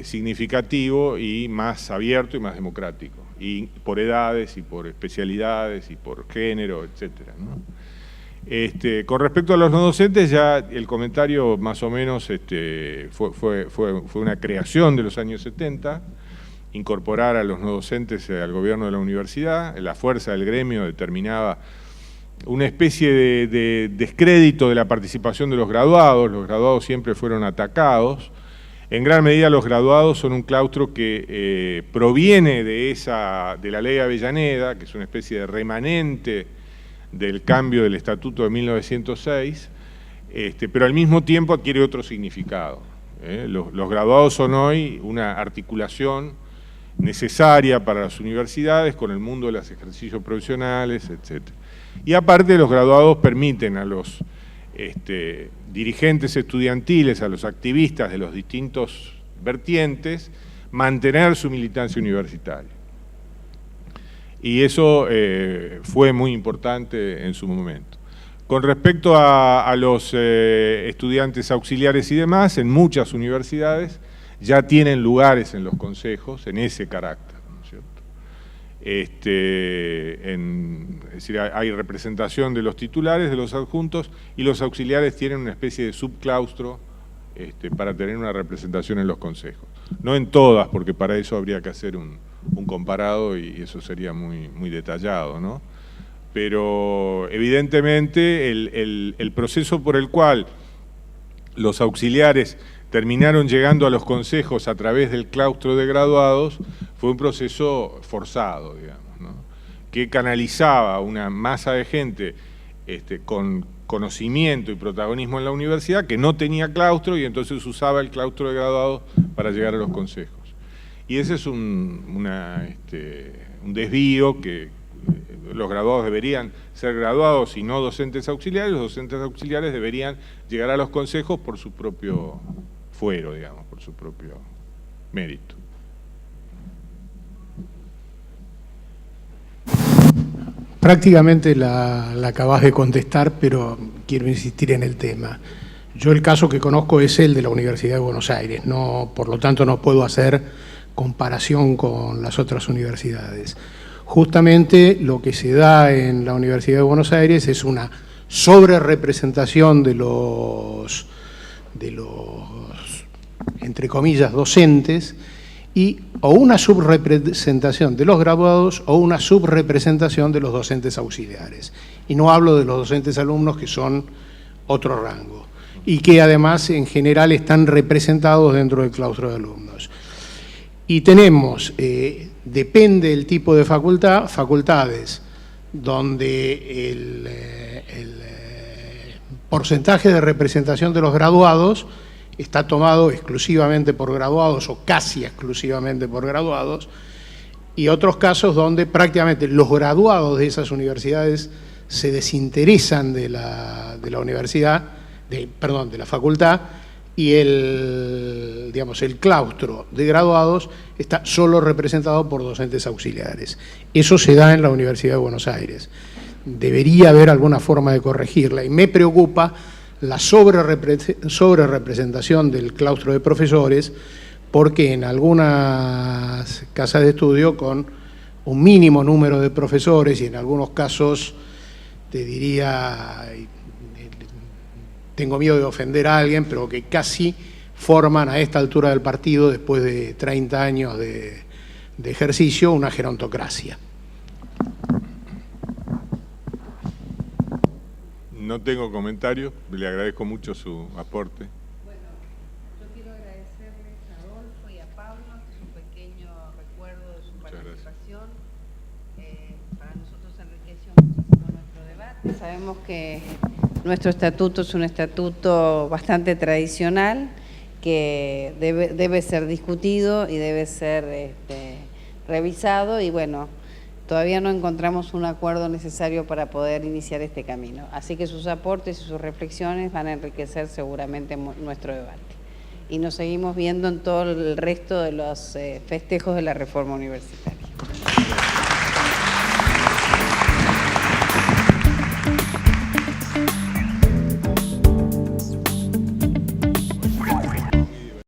S3: significativo y más abierto y más democrático, y por edades, y por especialidades, y por género, etcétera, ¿no? Con respecto a los no docentes, ya el comentario más o menos fue una creación de los años 70, incorporar a los no docentes al gobierno de la universidad. La fuerza del gremio determinaba una especie de descrédito de la participación de los graduados siempre fueron atacados. En gran medida los graduados son un claustro que proviene de la ley Avellaneda, que es una especie de remanente del cambio del Estatuto de 1906, pero al mismo tiempo adquiere otro significado. Los graduados son hoy una articulación necesaria para las universidades con el mundo de los ejercicios profesionales, etc. Y aparte, los graduados permiten a los dirigentes estudiantiles, a los activistas de los distintos vertientes, mantener su militancia universitaria. Y eso fue muy importante en su momento. Con respecto a los estudiantes auxiliares y demás, en muchas universidades ya tienen lugares en los consejos en ese carácter, ¿no es cierto? Es decir, hay representación de los titulares, de los adjuntos, y los auxiliares tienen una especie de subclaustro para tener una representación en los consejos. No en todas, porque para eso habría que hacer un comparado y eso sería muy detallado, ¿no? Pero evidentemente el proceso por el cual los auxiliares terminaron llegando a los consejos a través del claustro de graduados fue un proceso forzado, digamos, ¿no? Que canalizaba una masa de gente con conocimiento y protagonismo en la universidad que no tenía claustro y entonces usaba el claustro de graduados para llegar a los consejos. Y ese es un desvío que los graduados deberían ser graduados y no docentes auxiliares. Los docentes auxiliares deberían llegar a los consejos por su propio fuero, digamos, por su propio mérito.
S7: Prácticamente la acabas de contestar, pero quiero insistir en el tema. Yo el caso que conozco es el de la Universidad de Buenos Aires, por lo tanto no puedo hacer comparación con las otras universidades. Justamente lo que se da en la Universidad de Buenos Aires es una sobrerepresentación de los entre comillas, docentes, y o una subrepresentación de los graduados o una subrepresentación de los docentes auxiliares. Y no hablo de los docentes alumnos, que son otro rango, y que además en general están representados dentro del claustro de alumnos. Y tenemos, depende del tipo de facultades, donde el porcentaje de representación de los graduados está tomado exclusivamente por graduados o casi exclusivamente por graduados, y otros casos donde prácticamente los graduados de esas universidades se desinteresan de la universidad, de la facultad, y el claustro de graduados está solo representado por docentes auxiliares. Eso se da en la Universidad de Buenos Aires. Debería haber alguna forma de corregirla, y me preocupa la sobrerepresentación del claustro de profesores, porque en algunas casas de estudio con un mínimo número de profesores, y en algunos casos, te diría, tengo miedo de ofender a alguien, pero que casi forman a esta altura del partido, después de 30 años de de ejercicio una gerontocracia.
S3: No tengo comentarios, le agradezco mucho su aporte.
S1: Bueno, yo quiero agradecerles a Adolfo y a Pablo, que es un pequeño recuerdo de su participación. Para nosotros enriqueció muchísimo nuestro debate. Sabemos que nuestro estatuto es un estatuto bastante tradicional, que debe ser discutido y debe ser revisado, y bueno, todavía no encontramos un acuerdo necesario para poder iniciar este camino. Así que sus aportes y sus reflexiones van a enriquecer seguramente nuestro debate. Y nos seguimos viendo en todo el resto de los festejos de la reforma universitaria.